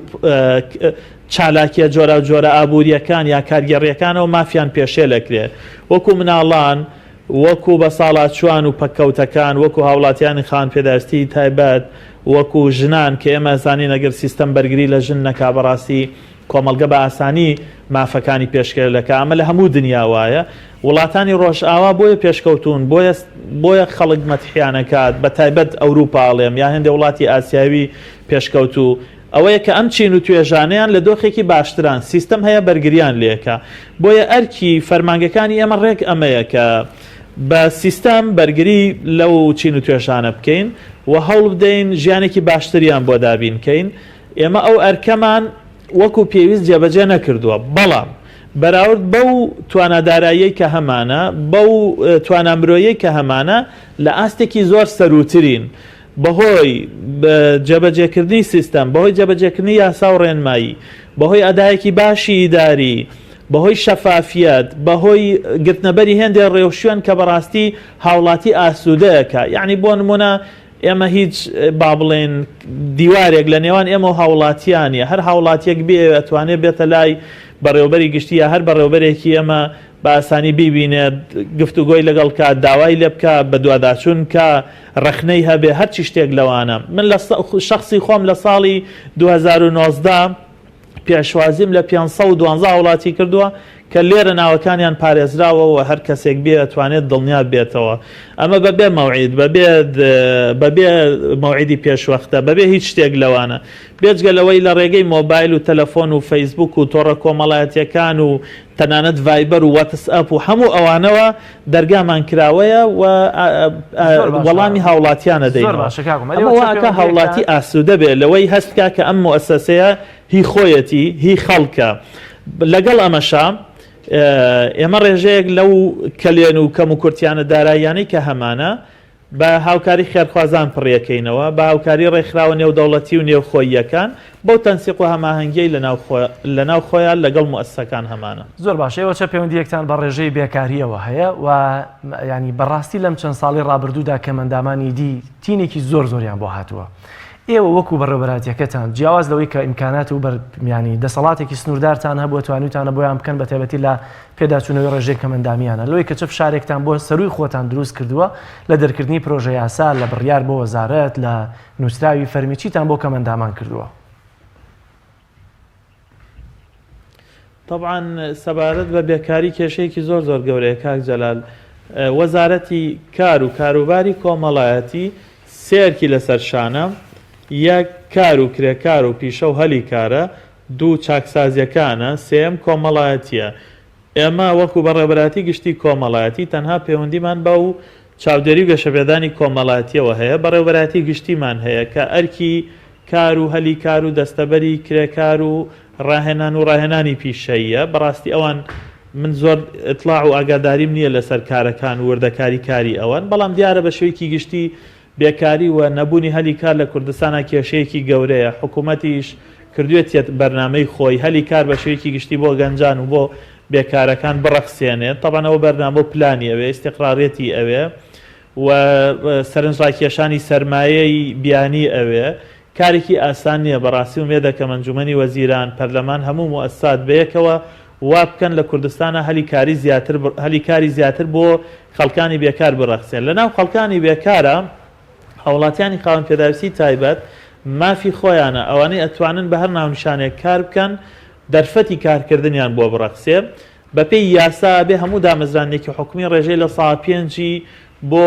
E: چالاکیە جۆرە و جۆرە ئابوووریەکان یا کارگەڕیەکانەوە مافیان پێشێ لەکرێ وەکو مناڵان وەکو بە ساڵاتچوان و پەککەوتەکان وەکو هاوڵاتیانی خاوەن پێداویستی تایبەت وەکو ژنان کە ئێمە زانین ئەگەر سیستەم بەرگری لە ژن نەکا بەڕاستی کۆمەڵگە بە ئاسانی مافەکانی پێشکەلەکە ئەمە لە هەموو دنیا وایە وڵاتانی ڕۆژئاوا بۆیە پێشکەوتون بۆیە خەڵک مەتحیانەکات بە تایبەت ئەوروپاڵێم یا هەندێک وڵاتی ئاسیاوی پێشکەوتو ئەوەیە کە ئەم چین و توێژانیان لە دۆخێکی باشتران سیستەم هەیە بەرگریان لێکە بۆیە ئەرکی فەرمانگەکانی ئێمە ڕێک ئەمەیە کە بە سیستەم بەرگری لەو چین و توێژانە بکەین و هەوڵ بدەین ژیانێکی باشتریان بۆ دابینکەین ئێمە ئەو ئەرکەمان وەکو پێویست جێبەجێ نەکردووە بەڵام بەراورد بەو توانەدارایی کە هەمانە بەو توانامرۆیەی کە هەمانە لە ئاستێکی زۆر سەروترین بەهۆی جێبەجێکردنی سیستەم بەهۆی جێبەجێکردنی یاسا و ڕێنمایی بەهۆی ئەدایەکی باشی ئیداری بەهۆی شەفافیەت بەهۆی گرتنەبەری هێندێک ڕێوشوێن کە بەڕاستی هاوڵاتی ئاسوودەیەکە یعنی بۆ نمونە ئێمە هیچ با بڵێن دیوارێک لە نێوان ئێمە و هاوڵاتیانە هەر هاوڵاتیەک بێ ئەتوانێت بێتە لای بەڕێوبەری گشتی یا هەر بەڕێوبەرێکی ئەمە بە ئاسانی بیبینێت گفتوگۆی لەگەڵ کات داوای لێ بکە بە دوواداچوون کە ڕەخنەی هەبێ هەرچی شتێک لەوانە من لە شخصی خۆم لە ساڵی 2019 پێشوازیم لە 512 وڵاتی کردووە کە لێرە ناوەکانیان پارێزراوەوە هەر کەسێک بێ ئەتوانێت دڵنیا بێتەوە ئەمە بەبێ مەوعید بەبێ مەوعیدی پێشوەختە بەبێ هیچ شتێک لەوانە بێجگەلەوەی لە ڕێگەی مۆبایل و تەلەفۆن و فەیسبوک و تۆڕە کۆمەڵایەتیەکان و تەنانەت ڤایبەر و واتسئەپ و هەموو ئەوانەوە دەرگامان کراوەیە و وەڵامی هاوڵاتیانە دەینەوەکە هاوڵاتی ئاسوودە بێت لەوەی هەستکا کە ئەم مؤسسەیە هی خۆیەتی هی خەڵکە لەگەڵ ئەمەشا ئێمە ڕێژەیەک لەو کەلێن و کەم و کورتیانە داراییانەی کە هەمانە بە هاوکاری خێرخوازان پڕیەکەینەوە بە هاوکاری ڕێکخراوە نێودەوڵەتی و نێوخۆییەکان بەو تەنسیق و هەماهەنگیەی لەناو خۆیان لەگەڵ مؤسسەکان هەمانە
B: زۆر باشەوە چە پەیوەندیەکتان بە ڕێژەی بێکاریەوە هەیە و ینی بەڕاستی لەم چەند ساڵی ڕابردوودا کە مندامانی دی تینێکی زۆر زۆریان بۆ هاتووە ئێوە وەکو بەڕێوەبەراتیەکەتان جیاواز لەوەی کە ئیمکانات و ینی دەسەڵاتێکی سنووردارتان هەبووە توانیتانە بۆیان بکەن بە تایبەتی لە پێداچوونەوەی ڕێژەی کەمەندامیانە لەوەی کە چ فشارێکتان بۆ سەروی خۆتان دروست کردووە لە دەرکردنی پرۆژە یاسا لە بڕیار بۆ وەزارەت لە نووسراوی فەرمیچیتان بۆ کەمەندامان کردووە
E: طبعا سەبارەت بە بێکاری کێشەیەکی زۆر زۆر گەورەیە کاک جەلال وەزارەتی کار و کاروباری کۆمەڵایەتی سێرکی لەسەر شانە یەک کار و کرێکار و پیشە و هەلی کارە دوو چاکسازیەکانە سێم کۆمەڵایەتیە ئێمە وەکو بەڕێبەراتی گشتی کۆمەڵایەتی تەنها پەیوەندیمان بە و چاودێری و گەشەبێدانی کۆمەڵایەتیەوە هەیە بەڕێوەبەراتی گشتیمان هەیە کە ئەرکی کار و هەلی کار و دەستەبەری کرێکار و ڕاهێنان و ڕاهێنانی پیشەیە بەڕاستی ئەوان من زۆر ئتلاع و ئاگاداریم نییە لەسەر کارەکان و وردەکاری کاری ئەوان بەڵام دیارە بە شێوەیەکی گشتی بێکاری و نەبوونی هەلی کار لە کوردستانە کێشەیەکی گەورەیە حکوومەتیش کردوێتێت بەرنامەی خۆی هەلی کار بە شێوەیەکی گشتی بۆ گەنجان و بۆ بێکارەکان بڕەخسێنێت تەبانەوە بەرنامە پلانی ئەوێ استیقراڕێتی ئەوێ و سەرنجڕاکێشانی سەرمایەی بیانی ئەوێ کارێکی ئاسان نییە بەڕاستی و مێدەکە ئەنجومەنی وەزیران پەرلەمان هەموو مؤسسات بەیەکەوە وا بکەن لە کوردستانە هەلی کاری زیاتر بۆ خەڵکانی بێکار بڕەخسێن لەناو خەڵکانی بێکارە هاوڵاتیانی خاوەن پێداویستی تایبەت مافی خۆیانە ئەوانەی ئەتوانن بە هەر ناونیشانێک کار بکەن دەرفەتی کارکردنیان بۆ بڕەخسێ بەپێی یاسا بێ هەموو دامەزرانێکی حکومی ڕێژەی لە ساڵ 5 بۆ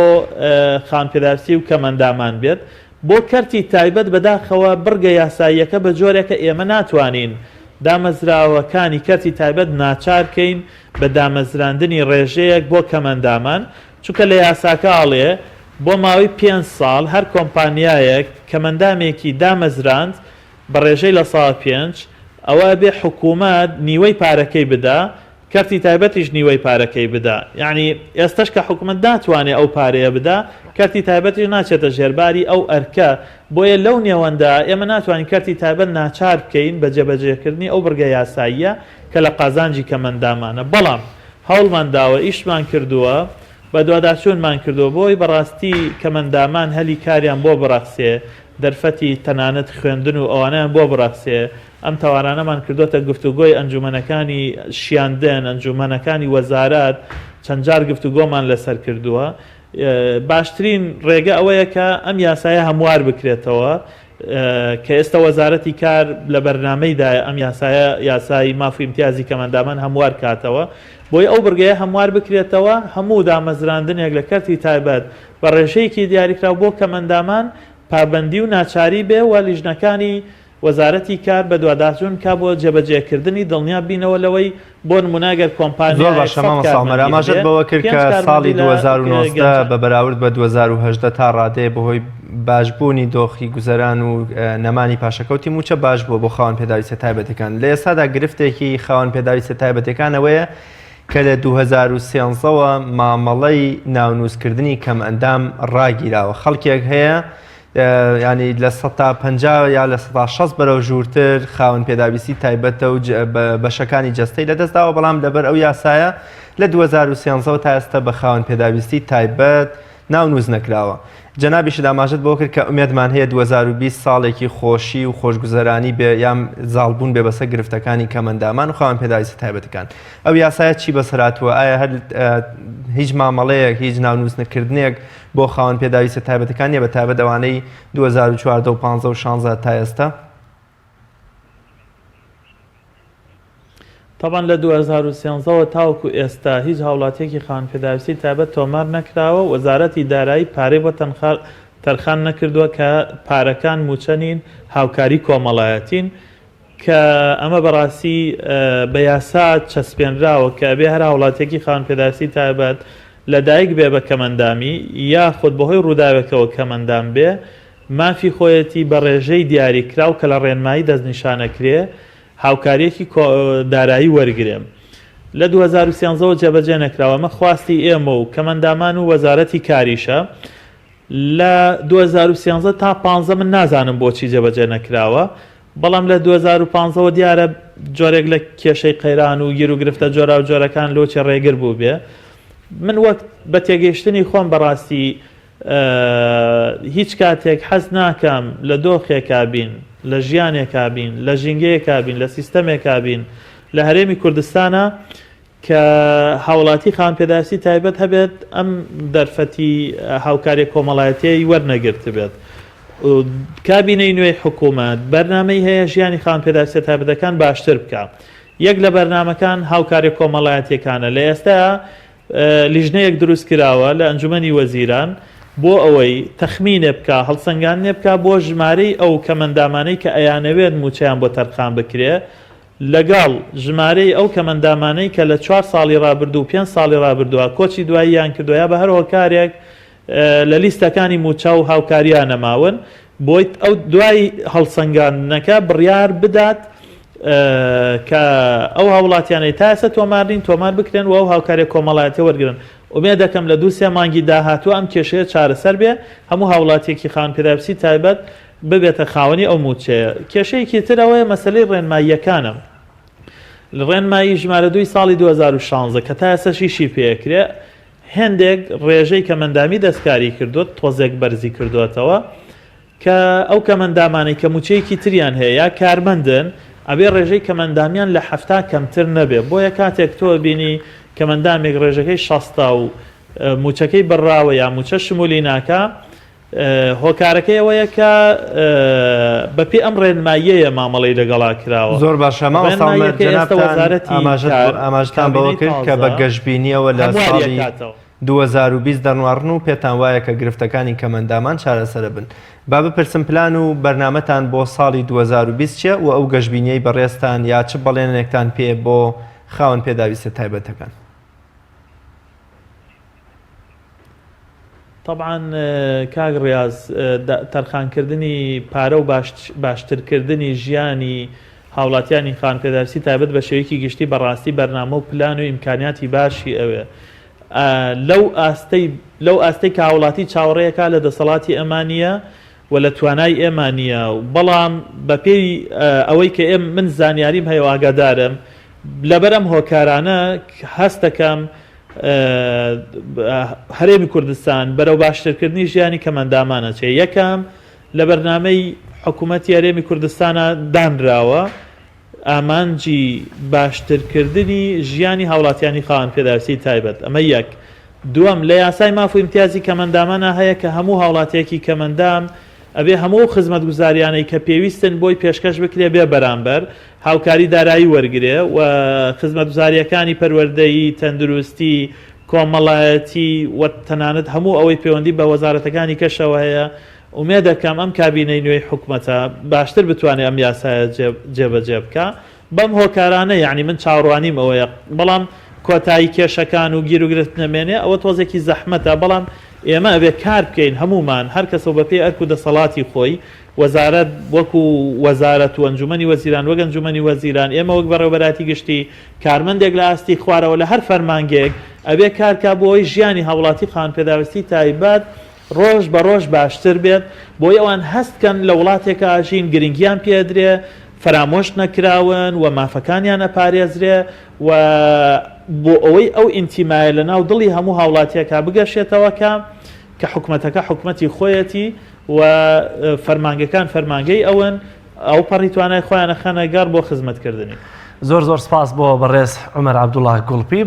E: خاوەن پێداویستی و کەمەندامان بێت بۆ کەرتی تایبەت بەداخەوە بڕگە یاساییەکە بە جۆرێکە ئێمە ناتوانین دامەزراوەکانی کەرتی تایبەت ناچارکەین بە دامەزراندنی ڕێژەیەک بۆ کەمەندامان چونکە لە یاساکاڵێ بۆ ماوەی 5 ساڵ هەر کۆمپانیایەک کەمەندامێکی دامەزراند بە ڕێژەی لە ساڵ 5 ئەوە بێ حکوومەت نیوەی پارەکەی بدا کەرتی تایبەتیش نیوەی پارەکەی بدا یعنی ئێستش کە حکوومەت ناتوانێت ئەو پارەیە بدا کەرتی تایبەتیش ناچێتە ژێرباری ئەو ئەرکە بۆیە لەو نێوەندا ئێمە ناتوانین کەرتی تایبەت ناچار بکەین بە جێبەجێکردنی ئەو بڕگە یاساییە کە لە قازانجی کەمەندامانە بەڵام هەوڵمان داوە ئیشمان کردووە بە دوواداچوونمان کردو بۆی بەڕاستی کەمەندامان هەلی کاریان بۆ بڕەخسێ دەرفەتی تەنانەت خوێندن و ئەوانیان بۆ بڕەخسێ ئەم تەوارانەمان کردوتە گفتوگۆی ئەنجومەنەکانی شیاندن ئەنجومەنەکانی وەزارات چەند جار گفتوگۆمان لەسەر کردووە باشترین ڕێگە ئەوەیە کە ئەم یاسایە هەموار بکرێتەوە کە ئێستا وەزارەتی کار لە بەرنامەیدایە ئەم یاسایی مافی امتیازی کەمەندامان هەموار کاتەوە بۆی ئەو بڕگەیە هەموار بکرێتەوە هەموو دامەزراندنێک لە کەرتی تایبەت بە ڕێژەیەکی دیاریکراو بۆ کەمەندامان پابەندی و ناچاری بێ و لیژنەکانی وەزارەتی کار بە دوواداچوون کا بۆ جێبەجێکردنی دڵنیا بینەوە لەوەی بۆ نموناگەر کۆمپانیا
A: زۆر باشە مامەساڵمەر ئاماژەت بەوە کرد کە ساڵی 2009 بە بەراورد بە 2010 تا ڕادەیە بەهۆی باشبوونی دۆخی گوزەران و نەمانی پاشەکەوتی موچە باش بووە بۆ خاوەن پێداویستە تایبەتەکان. لە ئێستادا گرفتێکی خاوەن پێداویستە تایبەتەکانەوەیە کە لە 2013ەوە مامەڵەی ناونووسکردنی کەم ئەندام ڕاگیراوە. خەڵکێک هەیە ینی لە 150 یا لە 160 بەرەو ژوورتر خاوەن پێداویستی تایبەتە و بەشەکانی جەستەی لەدەستداوە، بەڵام لەبەر ئەو یاسایە لە 2013 تا ئێستا بە خاوەن پێداویستی تایبەت ناونووز نەکراوە. جەنابیش ئاماژەت بۆ کرد کە ئومێدمان هەیە 2020 ساڵێکی خۆشی و خۆشگوزەرانی بێ یام زاڵبوون بێ بەسەر گرفتەکانی کەمەندامان و خاوەن پێداویستی تایبەتەکان. ئەو یاسایە چی بەسەراتوە؟ ئایا هەر هیچ مامەڵەیەک هیچ ناونووسنکردنێک بۆ خاوەن پێداویستە تایبەتەکان نیە بە تایبەت ئەوانەی 2014 و 15 و 16 تا ئێستا؟
E: طبعا لە 2013ەوە تاوەکو ئێستا هیچ هاوڵاتیەکی خاوەن پێداویستی تایبەت تۆمار نەکراوە. وەزارەتی دارایی پارەی بۆ تەرخان نەکردووە کە پارەکان موچەنین هاوکاری کۆمەڵایەتین کە ئەمە بەڕاستی بە یاسا چەسپێنراوە کە بێ هەر هاوڵاتیەکی خاوەن پێداویستی تایبەت لەدایک بێ بە کەمەندامی یاخود بەهۆی ڕووداوێکەوە کەمەندام بێ مافی خۆیەتی بە ڕێژەی دیاریکراو کە لە ڕێنمایی دەستنیشانەکرێ هاوکاریەکی دارایی وەرگرێم. لە 2013ەوە جێبەجێ نەکراوە. ئەمە خواستی ئێمە و کەمەندامان و وەزارەتی کاریشە. لە 2013 تا 15 من نازانم بۆچی جێبەجێ نەکراوە، بەڵام لە 2015ەوە دیارە جۆرێک لە کێشەی قەیران و گیر و گرفتە جۆرا و جۆرەکان لۆچی ڕێگر بوو بێ. من وەک بە تێگەیشتنی خۆم بەڕاستی هیچ کاتێک حەز ناکەم لە دۆخێکا بین، لە ژیانێکا بین، لە ژینگەیەکا بین، لە سیستەمێکا بین لە هەرێمی کوردستانە کە هاوڵاتی خاوەن پێداویستی تایبەت هەبێت ئەم دەرفەتی هاوکاری کۆمەڵایەتیی وەرنەگرت بێت. کابینەی نوێی حکوومەت بەرنامەی هەیە ژیانی خاوەن پێداویستە تایبەتەکان باشتر بکە. یەک لە بەرنامەکان هاوکاری کۆمەڵایەتیەکانە. لە ئێستا لیژنەیەک دروست کراوە لە ئەنجومەنی وەزیران بۆ ئەوەی تەخمینێ بکە، هەڵسەنگاندنێ بکە بۆ ژمارەی ئەو کەمەندامانەی کە ئەیانەوێت موچیان بۆ تەرخان بکرێ لەگەڵ ژمارەی ئەو کەمەندامانەی کە لە 4 ساڵی ڕابردوو و 5 ساڵی ڕابردووە کۆچی دواییان کردووە یا بە هەر هۆکارێک لە لیستەکانی موچە و هاوکاریان نەماون بۆی ئەو دوای هەڵسەنگاندنەکە بڕیار بدات کە ئەو هاوڵاتیانەی تا ئێستا تۆمارین تۆمار بکرێن و ئەو هاوکاری کۆمەڵایەتی وەرگرن. ئومێد دەکەم لە 2-3 مانگی داهاتوو ئەم کێشەیە چارەسەر بێ، هەموو هاوڵاتیەکی خاوەن پێداویستی تایبەت ببێتە خاوەنی ئەو موچەیە. کێشەیەکی ترەوەیە مەسەلەی ڕێنماییەکانە. ڕێنمایی ژمارە 2 ساڵی 2016 کە تا ئێستا شیشی پێکرێ هێندێک ڕێژەی کەمەندامی دەستکاری کردووە تۆزێک بەرزی کردوێتەوە کە ئەو کەمەندامانەی کە موچەیەکی تریان هەیە یا کارمەندن ئەبێ ڕێژەی کەمەندامیان لە 70 کەمتر نەبێ. بۆیە کاتێک تۆ بینی کەمەندامێک ڕێژەکەی 60 و موچەکەی بڕاوە یا موچە شمولی ناکە هۆکارەکەی ئەوەیە کە بەپێی ئەم ڕێنماییەیە مامەڵەی لەگەڵا کراوە.
A: زۆر باشە ئاماژتان بەوە کرد کە بە گەشتبینیەوە لە ساڵی 2020 دەڕوارن و پێتان وایە کە گرفتەکانی کەمەندامان چارەسەر بن. با بپرسم پلان و بەرنامەتان بۆ ساڵی 2020 چیە و ئەو گەشتبینیەی بەڕێستان یا چ بەڵێنێکتان پێ بۆ خاوەن پێداویستە تایبەتەکان؟
E: طبعا کاک ڕیاز تەرخانکردنی پارە و باشترکردنی ژیانی هاوڵاتیانی خاوەن پێداویستی تایبەت بە شێوەیەکی گشتی بەڕاستی بەرنامە و پلان و ئیمکانیاتی باشی ئەوێ. لەو ئاستەی کە هاوڵاتی چاوەڕێیەکە لە دەسەڵاتی ئەمانیە و لە توانای ئێمانیە و بەڵام بەپێی ئەوەی کە من زانیاریم هەیە و ئاگادارم لەبەرەم هۆکارانە هەست دەکەم هەرێمی کوردستان بەرەو باشترکردنی ژیانی کەمەندامانە چێ. یەکەم لە بەرنامەی حکوومەتی هەرێمی کوردستانە دانراوە ئامانجی باشترکردنی ژیانی هاوڵاتیانی خاوەن پێداویستی تایبەت. ئەمە یەک. دووەم لە یاسای ماف و ئیمتیازی کەمەندامانە هەیە کە هەموو هاوڵاتیەکی کەمەندام ئەبێ هەموو خزمەتگوزاریانەی کە پێویستن بۆی پێشکەش بکرێ بێ بەرامبەر هاوکاری دارایی وەرگرێ و خزمەتگوزاریەکانی پەروەردەیی تەندروستی کۆمەڵایەتی و تەنانەت هەموو ئەوەی پەیوەندی بە وەزارەتەکانی کەشەوە هەیە ومێ دەکەم ئەم کابینەی نوێی حکوومەتە باشتر بتوانێت ئەم یاسایە جێبەجێ بکە بەم هۆکارانە یعنی من چاوەڕوانیم ئەوەیە بەڵام کۆتایی کێشەکان و گیر و گرت نەمێنێ ئەوە تۆزێکی زەحمەتە بەڵام ئێمە ئەبێ کار بکەین هەمومان هەر کەسە بە پێی ئەرک و دەسەڵاتی خۆی وەزارەت وەکو وەزارەت و ئەنجومەنی وەزیران وەک ئەنجومەنی وەزیران ئێمە وەک بەڕێوەبەراتی گشتی کارمەندێک لە ئاستی خوارەوە لە هەر فەرمانگێک ئەبێ کارکا بۆی ژیانی هاوڵاتی خانپێداویستی تایبەت ڕۆژ بە ڕۆژ باشتر بێت بۆی ئەوان هەستکەن لە وڵاتێکە ئاژین گرنگیان پێدرێ فرامۆش نەکراون و مافەکانیان نەپارێزرێ و بۆ ئەوەی ئەو ئینتیمایە لە ناو دڵی هەموو هاوڵاتیەکە بگەشێتەوەکە کە حکوومەتەکە حکوومەتی خۆیەتی و فەرمانگەکان فەرمانگەی ئەوەن ئەو پەڕی توانای خۆیانە خەنەگەڕ بۆ خزمەتکردنی.
B: زۆر سپاس بۆ بەڕێز عومەر عەبدوڵڵاه گوڵپی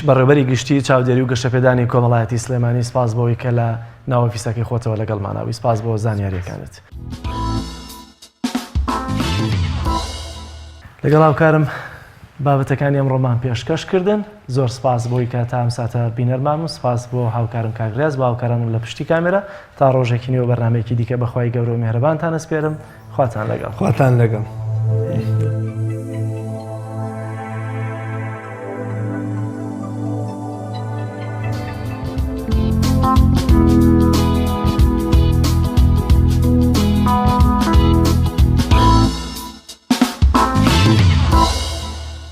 B: بەڕێوەبەری گشتی چاودێری و گەشەپێدانی کۆمەڵایەتی سلێمانی سپاس بۆەوەی کە لە ناو ئۆفیسەکەی خۆتەوە لەگەڵمانەوەی سپاس بۆ زانیاریەکانت. لەگەڵ هاوکارم بابەتەکانی ئەمڕۆمان پێشکەش کردن زۆر سپاس بۆی کە تا ئەم ساتە بینەرمان و سپاس بۆ هاوکارم کاگرێز بۆ هاوکارانم لە پشتی کامێرە تا ڕۆژێکی نوێ بەرنامەیەکی دیکە بەخوای گەورە و میهرەبانتان ئەسپێرم خواتان لەگەڵ.